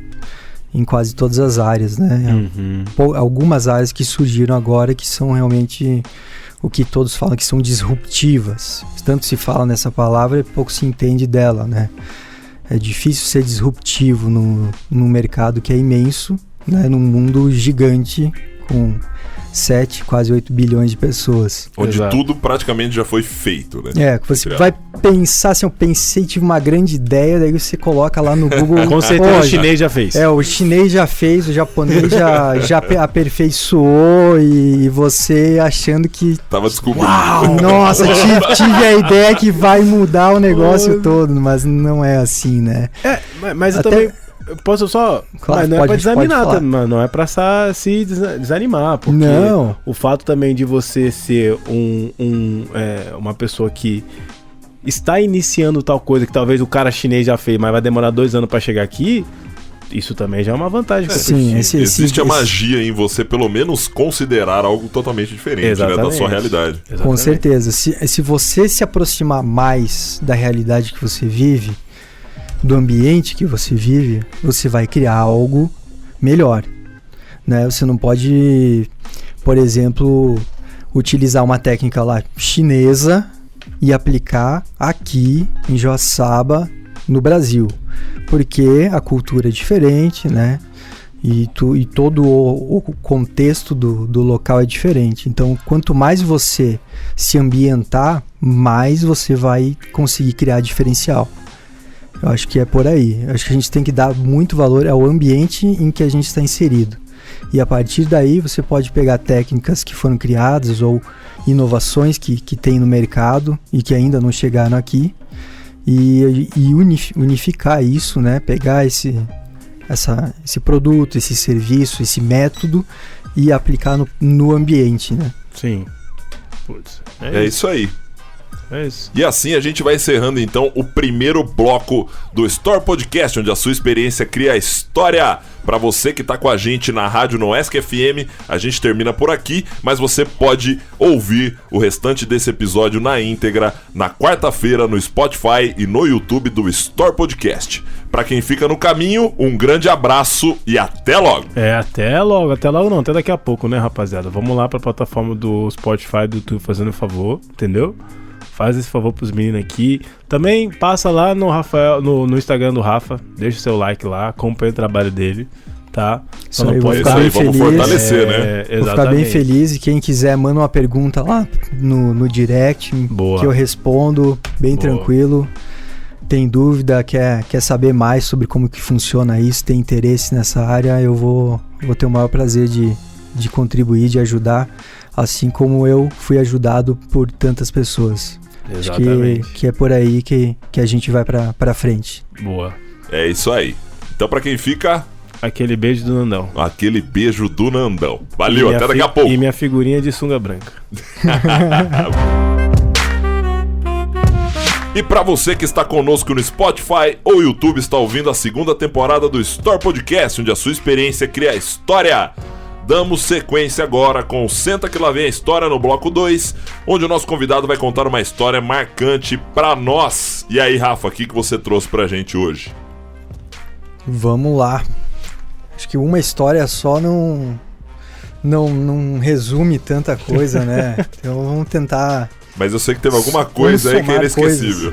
em quase todas as áreas, né? Algumas áreas que surgiram agora que são realmente o que todos falam que são disruptivas. Tanto se fala nessa palavra, pouco se entende dela, né? É difícil ser disruptivo num mercado que é imenso, né? Num mundo gigante com 7, quase 8 bilhões de pessoas. Onde tudo praticamente já foi feito, né? Você vai pensar assim, eu pensei, tive uma grande ideia, daí você coloca lá no Google. Com certeza o chinês já fez. O chinês já fez, o japonês já aperfeiçoou e você achando que... Tava descobrindo. Uau, nossa, tive a ideia que vai mudar o negócio todo, mas não é assim, né? Mas eu também... Eu posso só... Claro, mas não é pra desaninar, mano. Não é pra se desanimar. Porque não. O fato também de você ser uma pessoa que está iniciando tal coisa que talvez o cara chinês já fez, mas vai demorar 2 anos pra chegar aqui, isso também já é uma vantagem. Sim, existe a magia em você, pelo menos, considerar algo totalmente diferente, né, da sua realidade. Exatamente. Com certeza. Se você se aproximar mais da realidade que você vive, do ambiente que você vive, você vai criar algo melhor, né? Você não pode, por exemplo, utilizar uma técnica lá chinesa e aplicar aqui em Joaçaba, no Brasil, porque a cultura é diferente, né? E todo o contexto do local é diferente. Então, quanto mais você se ambientar, mais você vai conseguir criar diferencial. Eu acho que é por aí. Eu acho que a gente tem que dar muito valor ao ambiente em que a gente está inserido. E a partir daí você pode pegar técnicas que foram criadas ou inovações que tem no mercado e que ainda não chegaram aqui e unificar isso, né? Pegar esse produto, esse serviço, esse método e aplicar no ambiente, né? Sim. Putz, é isso aí. É isso. E assim a gente vai encerrando então o primeiro bloco do Store Podcast, onde a sua experiência cria a história. Para você que tá com a gente na rádio Noesc FM, a gente termina por aqui, mas você pode ouvir o restante desse episódio na íntegra na quarta-feira no Spotify e no YouTube do Store Podcast. Para quem fica no caminho, um grande abraço e até logo. Até logo não, até daqui a pouco, né, rapaziada? Vamos lá pra plataforma do Spotify, do YouTube, fazendo um favor, entendeu? Faz esse favor pros meninos aqui. Também passa lá no Rafael, no Instagram do Rafa. Deixa o seu like lá, acompanha o trabalho dele, tá? Só não pode ficar bem feliz. Vamos fortalecer, né? Vou ficar bem feliz. E quem quiser, manda uma pergunta lá no direct. Boa. Que eu respondo bem tranquilo. Tem dúvida, quer saber mais sobre como que funciona isso, tem interesse nessa área, eu vou ter o maior prazer de contribuir, de ajudar, assim como eu fui ajudado por tantas pessoas. Exatamente. Acho que é por aí que a gente vai pra frente. Boa. É isso aí. Então, pra quem fica... Aquele beijo do Nandão. Aquele beijo do Nandão. Valeu, até daqui a pouco. E minha figurinha de sunga branca. E pra você que está conosco no Spotify ou YouTube, está ouvindo a segunda temporada do Store Podcast, onde a sua experiência cria a história. Damos sequência agora com Senta Que Lá Vem a História no bloco 2, onde o nosso convidado vai contar uma história marcante pra nós. E aí, Rafa, o que você trouxe pra gente hoje? Vamos lá. Acho que uma história só não resume tanta coisa, né? Então vamos tentar... Mas eu sei que teve alguma coisa aí que é inesquecível.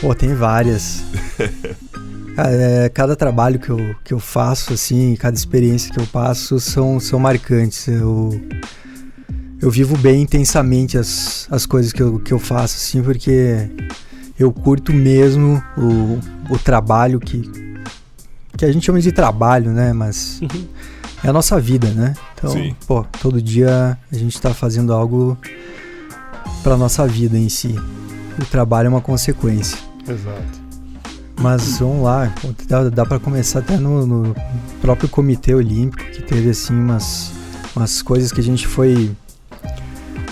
Pô, tem várias. Cada trabalho que eu faço, assim, cada experiência que eu passo são marcantes. Eu vivo bem intensamente as coisas que eu faço, assim, porque eu curto mesmo o trabalho que a gente chama de trabalho, né? Mas é a nossa vida, né? Então, sim. Pô, todo dia a gente tá fazendo algo pra nossa vida em si. O trabalho é uma consequência. Exato. Mas vamos lá, dá para começar até no próprio Comitê Olímpico, que teve assim umas coisas que a gente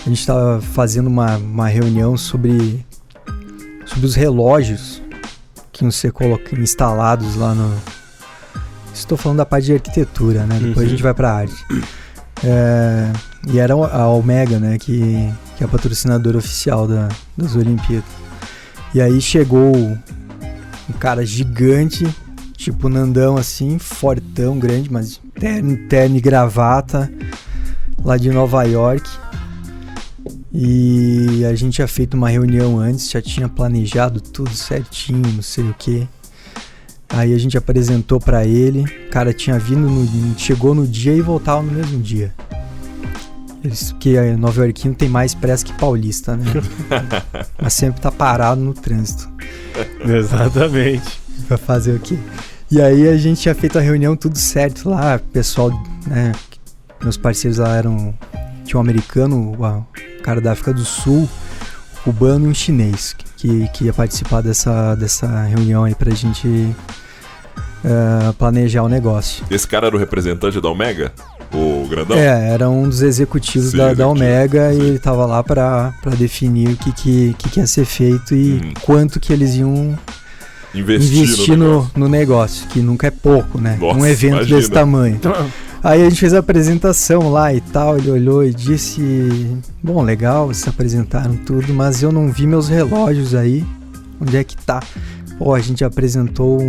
estava fazendo uma reunião sobre os relógios que iam ser instalados lá no... Estou falando da parte de arquitetura, né? Depois a gente vai para a arte. E era a Omega, né? Que é a patrocinadora oficial das Olimpíadas. E aí chegou um cara gigante, tipo Nandão assim, fortão, grande, mas terno e gravata, lá de Nova York. E a gente tinha feito uma reunião antes, já tinha planejado tudo certinho, não sei o que. Aí a gente apresentou pra ele, o cara tinha chegou no dia e voltava no mesmo dia. Porque Nova Iorquino tem mais pressa que paulista, né? Mas sempre tá parado no trânsito. Exatamente. Vai fazer o quê? E aí a gente tinha feito a reunião, tudo certo lá, pessoal, né? Meus parceiros lá tinha um americano, o cara da África do Sul, um cubano e um chinês, que ia participar dessa reunião aí pra gente planejar o negócio. Esse cara era o representante da Omega? O grandão? Era um dos executivos da Omega, e ele tava lá pra definir o que ia ser feito e quanto que eles iam investir no negócio, que nunca é pouco, né? Nossa, um evento imagina. desse tamanho. Aí a gente fez a apresentação lá e tal, ele olhou e disse: bom, legal, vocês apresentaram tudo, mas eu não vi meus relógios aí, onde é que tá? Pô, a gente apresentou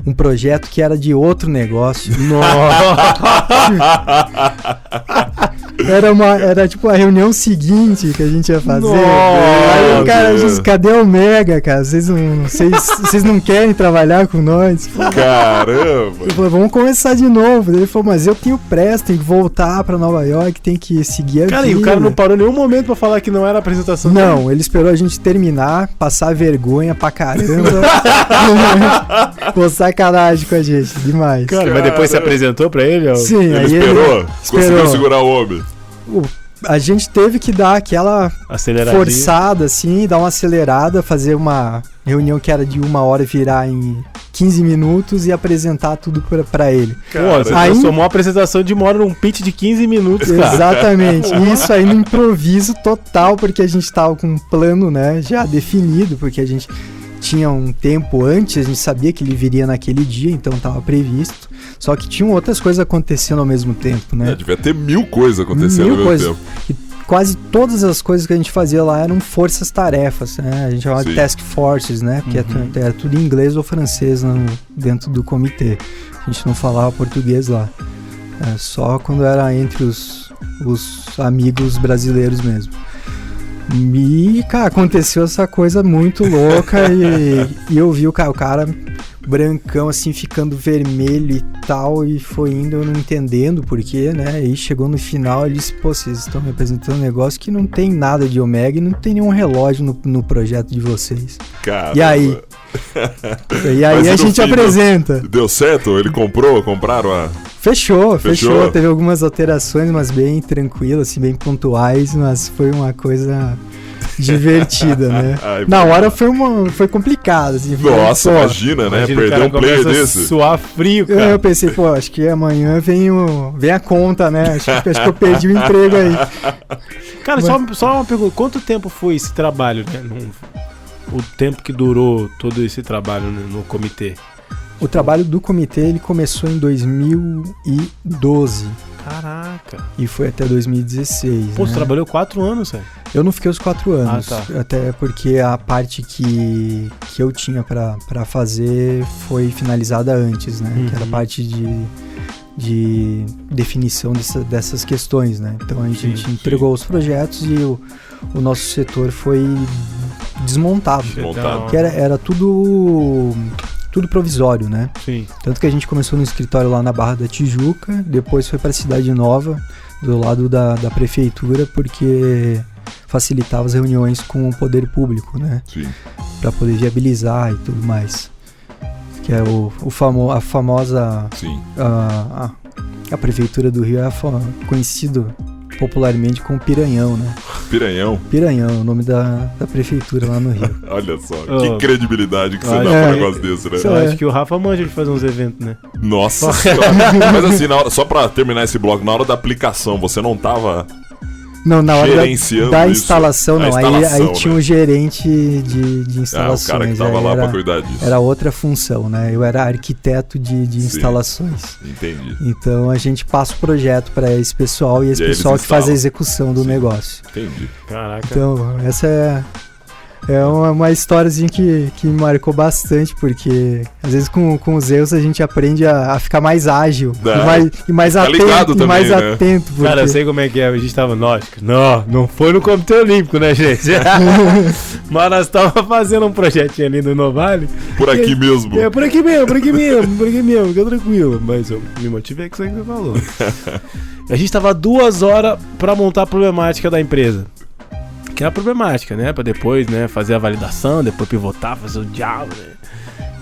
um projeto que era de outro negócio. Era tipo a reunião seguinte que a gente ia fazer. Aí o cara disse: cadê o Omega, cara? Vocês não querem trabalhar com nós? Caramba! Eu falei: vamos começar de novo. Ele falou: mas eu tenho pressa, tenho que voltar pra Nova York, tem que seguir a vida. Cara, e o cara não parou nenhum momento pra falar que não era a apresentação Não, dele. ele esperou a gente terminar, passar vergonha pra caramba. Pô, sacanagem com a gente, demais. Cara, mas depois você apresentou pra ele? Sim, Ele aí esperou? Conseguiu segurar o homem? A gente teve que dar aquela forçada, assim, dar uma acelerada, fazer uma reunião que era de 1 hora virar em 15 minutos e apresentar tudo pra ele. Pô, você transformou uma apresentação de 1 hora num pitch de 15 minutos, cara. Exatamente. Isso aí no improviso total, porque a gente tava com um plano, né, já definido, porque a gente tinha um tempo antes, a gente sabia que ele viria naquele dia, então estava previsto. Só que tinham outras coisas acontecendo ao mesmo tempo, né? Devia ter 1000 coisas acontecendo ao mesmo tempo. E quase todas as coisas que a gente fazia lá eram forças-tarefas, né? A gente chamava de task forces, né? Porque era tudo em inglês ou francês dentro do comitê. A gente não falava português lá. Só quando era entre os amigos brasileiros mesmo. E, cara, aconteceu essa coisa muito louca e eu vi o cara brancão, assim, ficando vermelho e tal, e foi indo, eu não entendendo porquê, né? E chegou no final, ele disse: pô, vocês estão me apresentando um negócio que não tem nada de Omega e não tem nenhum relógio no projeto de vocês. Caramba. E aí a gente apresenta. Deu certo? Ele compraram a... Fechou. Teve algumas alterações, mas bem tranquilas, assim, bem pontuais, mas foi uma coisa divertida, né? Ai, na hora foi complicado, assim. Nossa, imagina, né? Perder um player desse. Suar frio, cara. Eu pensei: pô, acho que amanhã vem a conta, né? Acho que eu perdi o emprego aí. Cara, só uma pergunta: quanto tempo foi esse trabalho, né? O tempo que durou todo esse trabalho, né, no comitê? O trabalho do comitê, ele começou em 2012. Caraca. E foi até 2016. Pô, você trabalhou 4 anos, velho? Eu não fiquei os 4 anos. Tá. Até porque a parte que eu tinha pra fazer foi finalizada antes, né? Que era a parte de definição dessas questões, né? Então a gente entregou os projetos e o nosso setor foi desmontado. Que era tudo provisório, né? Sim. Tanto que a gente começou no escritório lá na Barra da Tijuca, depois foi pra Cidade Nova, do lado da prefeitura, porque facilitava as reuniões com o poder público, né? Sim. Pra poder viabilizar e tudo mais. Que é a famosa... Sim. A prefeitura do Rio é conhecido popularmente como Piranhão, né? Piranhão? Piranhão, o nome da prefeitura lá no Rio. Olha só, que credibilidade que você dá pra um negócio desse, né? Eu acho que o Rafa manja de fazer uns eventos, né? Nossa senhora. Mas assim, só pra terminar esse bloco, na hora da aplicação, você não tava... Não, na hora da isso? instalação, não. Aí tinha né? um gerente de instalações. O cara que tava lá pra cuidar disso. Era outra função, né? Eu era arquiteto de instalações. Entendi. Então a gente passa o projeto pra esse pessoal e esse pessoal que faz a execução do negócio. Entendi. Caraca. Então, essa é uma históriazinha que me marcou bastante, porque às vezes com os erros a gente aprende a ficar mais ágil e mais atento. Também, mais né? atento porque... Cara, eu sei como é que é. A gente tava, não foi no Comitê Olímpico, né, gente? Mas nós tava fazendo um projetinho ali no Inovale. Por aqui mesmo. É, por aqui mesmo, fica tranquilo. Mas eu me motivei com isso aí que você falou. A gente tava 2 horas pra montar a problemática da empresa. Que era a problemática, né? Pra depois, né, fazer a validação, depois pivotar, fazer o diabo, né?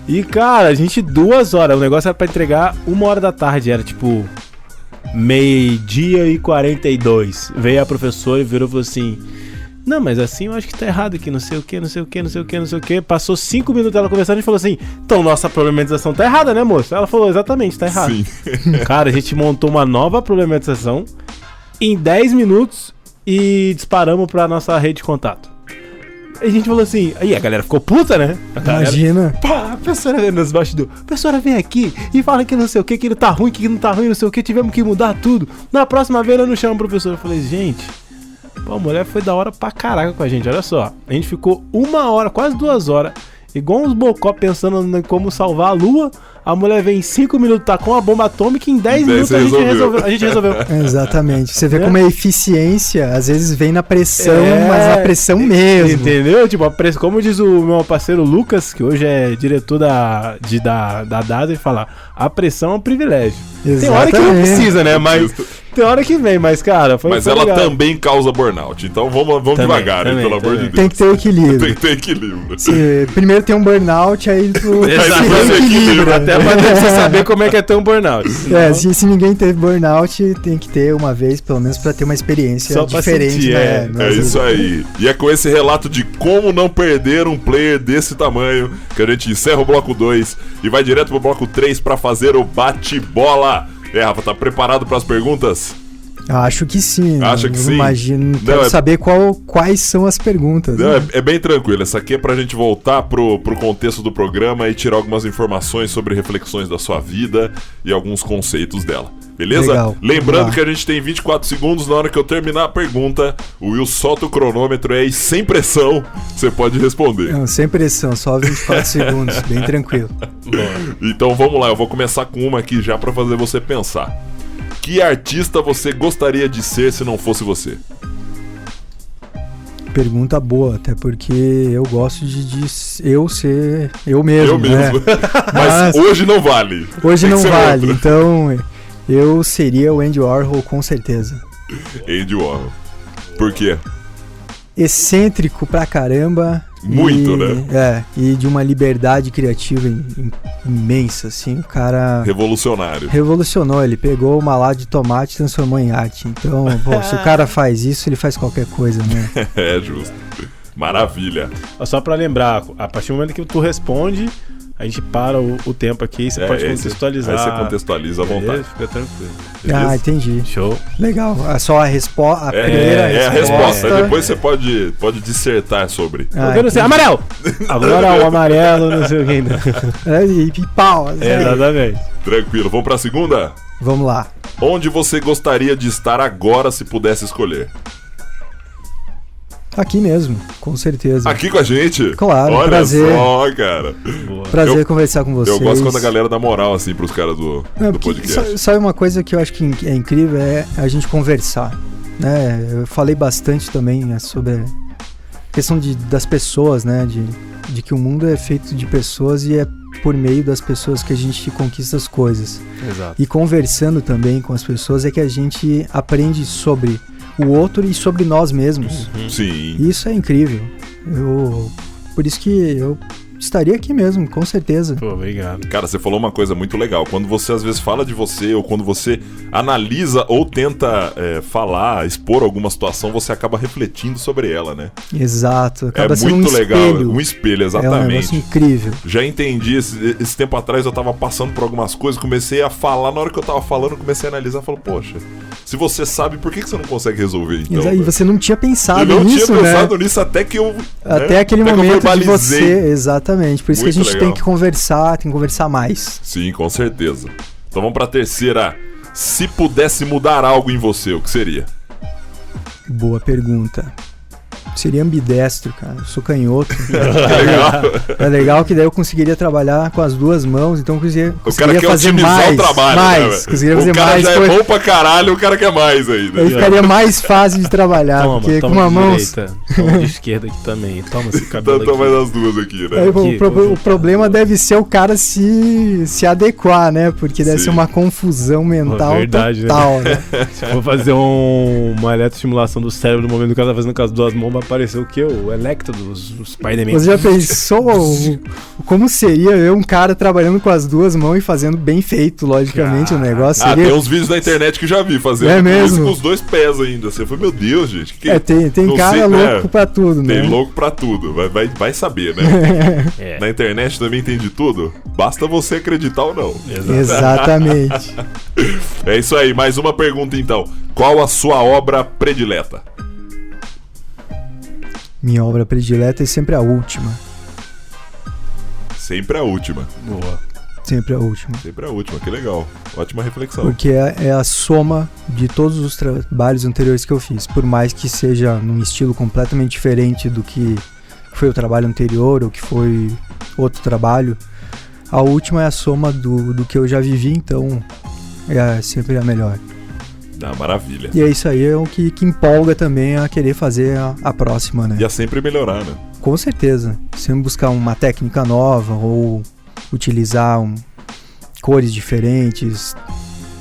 E, cara, a gente 2 horas. O negócio era pra entregar 1h da tarde. Era tipo 12:42. Veio a professora e virou e falou assim: não, mas assim eu acho que tá errado aqui, não sei o que. Passou 5 minutos ela conversando e falou assim: então nossa problematização tá errada, né, moço? Ela falou: exatamente, tá errado. Sim. Cara, a gente montou uma nova problematização em 10 minutos e disparamos pra nossa rede de contato. A gente falou assim, aí a galera ficou puta, né? Imagina. Pá, a professora vem nos bastidores. A professora vem aqui e fala que não sei o que ele tá ruim, que não tá ruim, não sei o que, tivemos que mudar tudo. Na próxima vez eu não chamo o professor. Eu falei, gente, pô, a mulher foi da hora pra caraca com a gente, olha só. A gente ficou 1 hora, quase 2 horas, igual uns bocó pensando em como salvar a lua. A mulher vem em 5 minutos, tá com a bomba atômica, em 10 minutos a gente resolveu. Exatamente. Você vê como a eficiência às vezes vem na pressão, mas na pressão mesmo. Entendeu? Tipo, como diz o meu parceiro Lucas, que hoje é diretor da DASA, ele fala, a pressão é um privilégio. Exatamente. Tem hora que não precisa, né? Mas tem hora que vem, mas cara, Mas ela legal. Também causa burnout, então vamos devagar, hein, pelo amor de Deus. Tem que ter equilíbrio. Tem que ter equilíbrio. Primeiro tem um burnout, aí tu se equilibra. Até pra você saber como é que é ter um burnout. Se ninguém teve burnout, tem que ter uma vez, pelo menos, pra ter uma experiência só diferente. Sentir, né? É isso aí. E é com esse relato de como não perder um player desse tamanho que a gente encerra o bloco 2 e vai direto pro bloco 3 pra fazer o bate-bola. Rafa, tá preparado pras perguntas? Acho que sim. Acho que sim. Imagino. Quero saber quais são as perguntas. Não, né? É bem tranquilo. Essa aqui é pra gente voltar pro contexto do programa e tirar algumas informações sobre reflexões da sua vida e alguns conceitos dela. Beleza? Legal. Lembrando que a gente tem 24 segundos. Na hora que eu terminar a pergunta, o Will solta o cronômetro aí, sem pressão, você pode responder. Não, sem pressão, só 24 segundos, bem tranquilo. Então vamos lá, eu vou começar com uma aqui já pra fazer você pensar. Que artista você gostaria de ser se não fosse você? Pergunta boa, até porque eu gosto de eu ser eu mesmo. Né? Mas hoje não vale. Hoje não vale, outro. Então eu seria o Andy Warhol com certeza. Andy Warhol. Por quê? Excêntrico pra caramba. Muito, né? E de uma liberdade criativa imensa, assim, o cara... Revolucionário. Revolucionou, ele pegou uma lata de tomate e transformou em arte. Então, se o cara faz isso, ele faz qualquer coisa, né? É justo. Maravilha. Só pra lembrar, a partir do momento que tu responde, a gente para o tempo aqui e você pode contextualizar. Aí você contextualiza à vontade. Fica tranquilo. Beleza? Entendi. Show. Legal. Só a resposta. A primeira resposta. É a resposta. Depois você pode dissertar sobre. Eu não sei. Amarelo! Agora o amarelo, não sei o que ainda. E pau. Exatamente. Tranquilo. Vamos pra segunda? Vamos lá. Onde você gostaria de estar agora se pudesse escolher? Aqui mesmo, com certeza. Aqui com a gente? Claro, olha prazer. Só, cara. Prazer conversar com vocês. Eu gosto quando a galera dá moral, assim, pros caras do podcast. Sabe uma coisa que eu acho que é incrível, é a gente conversar, né? Eu falei bastante também sobre a questão das pessoas, né? De que o mundo é feito de pessoas e é por meio das pessoas que a gente conquista as coisas. Exato. E conversando também com as pessoas é que a gente aprende sobre o outro e sobre nós mesmos. Sim. Isso é incrível. Por isso que eu estaria aqui mesmo, com certeza. Pô, obrigado. Cara, você falou uma coisa muito legal. Quando você às vezes fala de você, ou quando você analisa ou tenta falar, expor alguma situação, você acaba refletindo sobre ela, né? Exato. Acaba sendo muito um legal. espelho. Um espelho, É um exatamente. negócio incrível. Já entendi. Esse tempo atrás eu tava passando por algumas coisas, comecei a falar. Na hora que eu tava falando, comecei a analisar. Falei, poxa, se você sabe, por que você não consegue resolver? Então, E você não tinha pensado eu não nisso, tinha pensado né? nisso até que eu... Até aquele até que eu momento de verbalizei. você, exatamente. Por isso que a Muito gente legal. tem que conversar mais. Sim, com certeza. Então vamos pra terceira. Se pudesse mudar algo em você, o que seria? Boa pergunta. Seria ambidestro, cara. Eu sou canhoto. Legal. É legal que daí eu conseguiria trabalhar com as duas mãos, então eu conseguiria O cara quer fazer otimizar mais, o trabalho, mais, né, velho? conseguiria O fazer cara mais já coisa. é bom pra caralho, o cara quer mais ainda. Aí ficaria mais fácil de trabalhar, porque com uma de mão... direita, toma de esquerda aqui também. Toma esse cabelo Tanto mais aqui. as duas aqui, né? Aí, Aqui, o problema deve ser o cara se adequar, né? Porque deve Sim. ser uma confusão mental verdade, total, né? Se for fazer uma eletroestimulação do cérebro no momento que o cara tá fazendo com as duas mãos, vai aparecer o quê? O Electro dos Spider-Man. Você já pensou como seria eu, um cara trabalhando com as duas mãos e fazendo bem feito, logicamente, o negócio? Ah, Seria... tem uns vídeos na internet que já vi fazendo É isso mesmo? com os dois pés ainda. Você foi, meu Deus, gente. tem não cara sei, louco né? pra tudo, né? Tem louco pra tudo. Vai saber, né? É, Na internet também tem de tudo. Basta você acreditar ou não. Exatamente. É isso aí. Mais uma pergunta então. Qual a sua obra predileta? Minha obra predileta é sempre a última. Sempre a última. boa. Sempre a última. Sempre a última. Que legal. Ótima reflexão. Porque é a soma de todos os trabalhos anteriores que eu fiz. Por mais que seja num estilo completamente diferente do que foi o trabalho anterior ou que foi outro trabalho, a última é a soma do que eu já vivi, então é sempre a melhor. Ah, maravilha. E é isso aí, é o que empolga também a querer fazer a próxima, né? E a sempre melhorar, né? Com certeza. Sempre buscar uma técnica nova ou utilizar cores diferentes,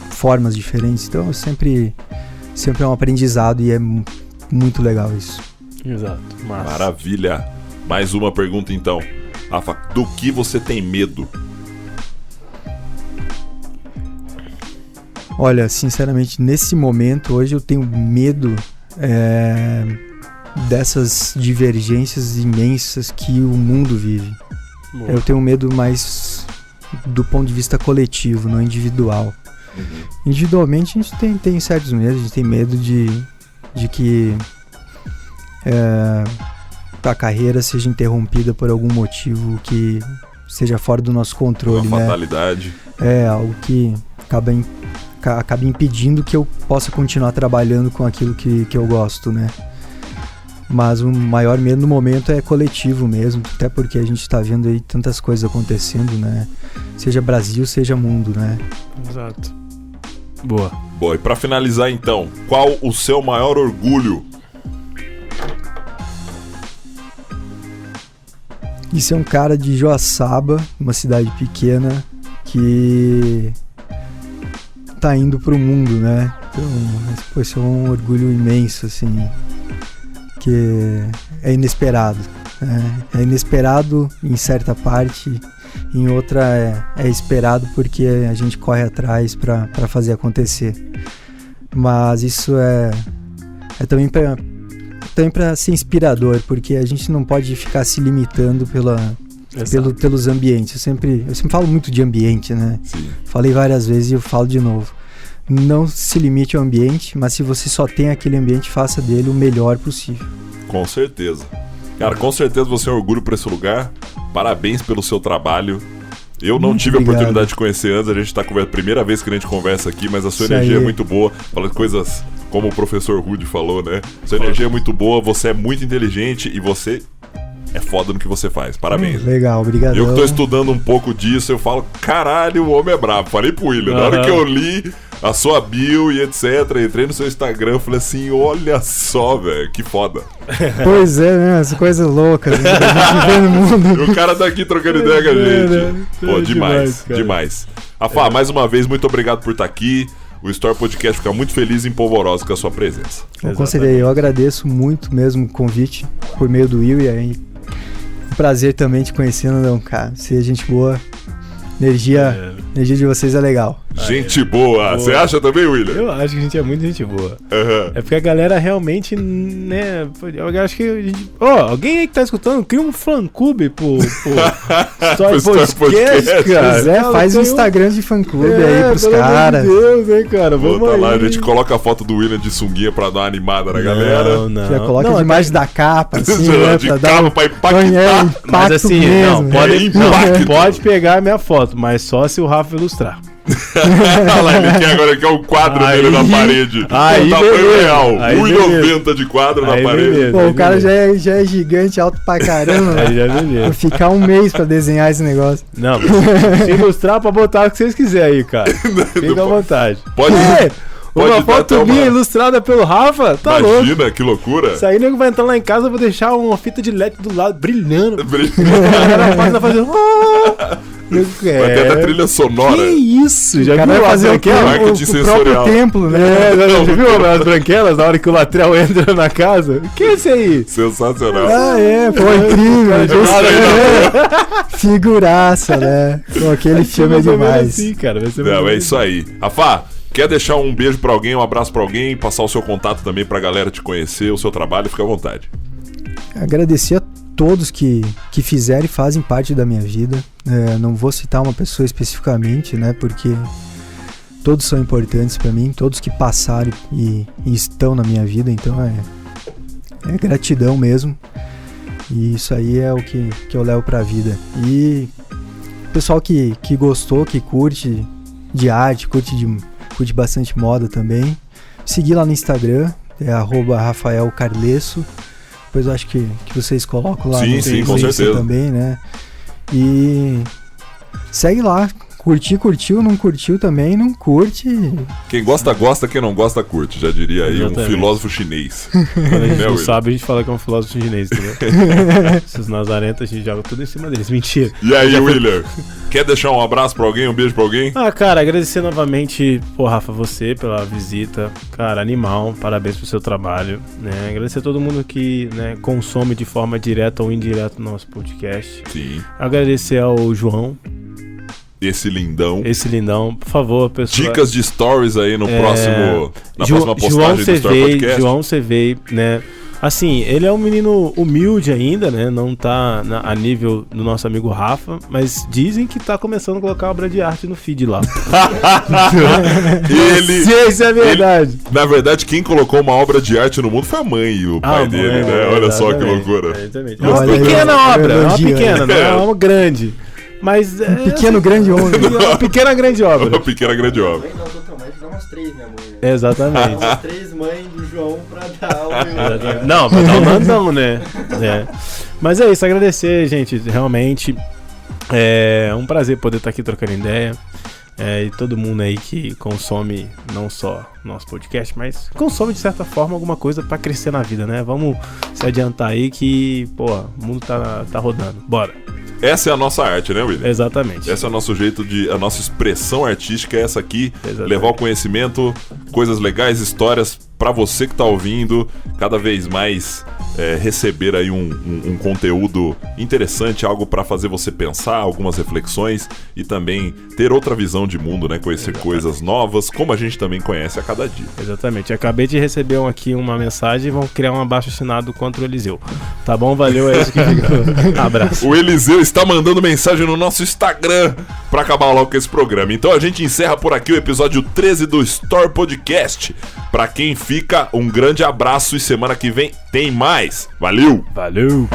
formas diferentes. Então sempre é um aprendizado e é muito legal isso. Exato. Massa. Maravilha. Mais uma pergunta então. Rafa, do que você tem medo? Olha, sinceramente, nesse momento, hoje eu tenho medo dessas divergências imensas que o mundo vive. Boa. Eu tenho medo mais do ponto de vista coletivo, não individual. Individualmente a gente tem certos medos, a gente tem medo de que a carreira seja interrompida por algum motivo que seja fora do nosso controle, Uma né? fatalidade. É algo que acaba impedindo que eu possa continuar trabalhando com aquilo que eu gosto, né? Mas o maior medo no momento é coletivo mesmo, até porque a gente tá vendo aí tantas coisas acontecendo, né? Seja Brasil, seja mundo, né? Exato. Boa. Bom, e pra finalizar então, qual o seu maior orgulho? Isso é um cara de Joaçaba, uma cidade pequena, que tá indo pro mundo, né? Então, pô, isso é um orgulho imenso, assim, que é inesperado. Né? É inesperado em certa parte, em outra é esperado porque a gente corre atrás pra fazer acontecer. Mas isso é também para ser inspirador, porque a gente não pode ficar se limitando pelos ambientes. Eu sempre falo muito de ambiente, né? Sim. Falei várias vezes e eu falo de novo. Não se limite ao ambiente, mas se você só tem aquele ambiente, faça dele o melhor possível. Com certeza. Cara, com certeza você é um orgulho pra esse lugar. Parabéns pelo seu trabalho. Eu não Muito tive a obrigado. oportunidade de conhecer antes, a gente tá conversando, primeira vez que a gente conversa aqui, mas a sua Isso energia aí. é muito boa. Falando coisas como o professor Rudy falou, né? Sua energia é muito boa, você é muito inteligente e você é foda no que você faz. Parabéns. Legal, obrigado. Eu que tô estudando um pouco disso, eu falo, caralho, o homem é brabo. Falei pro William, na hora Aham. que eu li a sua bio e etc, entrei no seu Instagram, eu falei assim, olha só, velho, que foda. Pois é, né? As coisas loucas né, que a gente vê no mundo. E o cara tá aqui trocando ideia com a gente. Pô, É demais, demais, cara. demais. Rafa, mais uma vez, muito obrigado por estar aqui. O Story Podcast fica muito feliz e polvoroso com a sua presença. Eu agradeço muito mesmo o convite por meio do Will e aí prazer também te conhecer, Nandão, cara. Você é gente boa. Energia de vocês é legal. Gente boa. Você acha também, William? Eu acho que a gente é muito gente boa. Uhum. É porque a galera realmente, né? Eu acho que a gente... alguém aí que tá escutando, cria um fã-clube pro Story Podcast, cara. Pois faz um Instagram de fã-clube aí pros caras. Meu Deus, hein, cara. Vamos tá aí. lá, a gente coloca a foto do William de sunguinha pra dar uma animada na galera. Não. Já coloca de imagem da capa, assim, né? De capa pra impactar. Mas assim, mesmo. Pode pegar a minha foto, mas só se o Rafa ilustrar. Olha lá, ele quer agora um quadro dele na parede. Aí tamanho beleza. real. Aí 1,90 de quadro na parede. Beleza. Pô, o cara já é gigante, alto pra caramba. Aí já beleza. Vou ficar um mês pra desenhar esse negócio. Não, se ilustrar pra botar o que vocês quiserem aí, cara. Fica à vontade. Pode Uma dar foto até minha ilustrada pelo Rafa, tá Imagina, louco. que loucura. Isso aí, nego vai entrar lá em casa, eu vou deixar uma fita de LED do lado, brilhando. Vai A página fazendo... ter até trilha sonora. Que isso? Já O cara viu vai as fazer Marketing o sensorial. próprio templo, né? Já viu as branquelas na hora que o Latrell entra na casa? Que é isso aí? Sensacional. Pô, incrível. Figuraça, né? Pô, aquele filme é demais. Assim, cara. Vai ser Não, muito é isso aí. Rafa, quer deixar um beijo pra alguém, um abraço pra alguém, passar o seu contato também pra galera te conhecer, o seu trabalho, fica à vontade. Agradecer a todos que fizeram e fazem parte da minha vida. Não vou citar uma pessoa especificamente, né? Porque todos são importantes pra mim, todos que passaram e estão na minha vida, então é gratidão mesmo. E isso aí é o que eu levo pra vida. E o pessoal que gostou, que curte de arte, curte bastante moda também, seguir lá no Instagram, é @RafaelCarlesso. Depois eu acho que vocês colocam lá no sim, com certeza. também, né? E segue lá. Curtiu, não curtiu também, não curte. Quem gosta, gosta, quem não gosta, curte. Já diria aí Exatamente. um filósofo chinês. Quando a gente não William? sabe, a gente fala que é um filósofo chinês, entendeu? Esses nazarentos, a gente joga tudo em cima deles. Mentira. E aí, William? Quer deixar um abraço pra alguém, um beijo pra alguém? Cara, agradecer novamente, Rafa, você pela visita. Cara, animal, parabéns pro seu trabalho. Né? Agradecer a todo mundo que, né, consome de forma direta ou indireta o nosso podcast. Sim. Agradecer ao João. Esse lindão. Por favor, pessoal. Dicas de stories aí no próximo. Na próxima postagem do Story Podcast. João CV, né? Assim, ele é um menino humilde ainda, né? Não tá a nível do nosso amigo Rafa, mas dizem que tá começando a colocar obra de arte no feed lá. Isso é verdade. Na verdade, quem colocou uma obra de arte no mundo foi a mãe e o pai dele, né? Olha só que loucura. É uma pequena obra, é uma pequena, não é uma grande. Mas pequeno, grande obra. Uma pequena, grande obra. Uma pequena, grande obra. Dá umas 3, minha mãe, né? Exatamente. Umas 3 mães do João pra dar o... Não, pra dar o Nandão, né? Mas é isso, agradecer, gente, realmente. É um prazer poder estar aqui trocando ideia. E todo mundo aí que consome não só nosso podcast, mas consome de certa forma alguma coisa pra crescer na vida, né? Vamos se adiantar aí que, o mundo tá rodando. Bora! Essa é a nossa arte, né, William? Exatamente. Esse é o nosso jeito a nossa expressão artística é essa aqui. Exatamente. Levar o conhecimento, coisas legais, histórias pra você que tá ouvindo, cada vez mais receber aí um conteúdo interessante, algo pra fazer você pensar, algumas reflexões e também ter outra visão de mundo, né? Conhecer coisas novas, como a gente também conhece a cada dia. Exatamente. Acabei de receber aqui uma mensagem e vão criar um abaixo-assinado contra o Eliseu. Tá bom? Valeu, é isso que fica. Abraço. O Eliseu está mandando mensagem no nosso Instagram pra acabar logo com esse programa. Então a gente encerra por aqui o episódio 13 do Story Podcast. Pra quem fica, um grande abraço e semana que vem tem mais. Valeu! Valeu!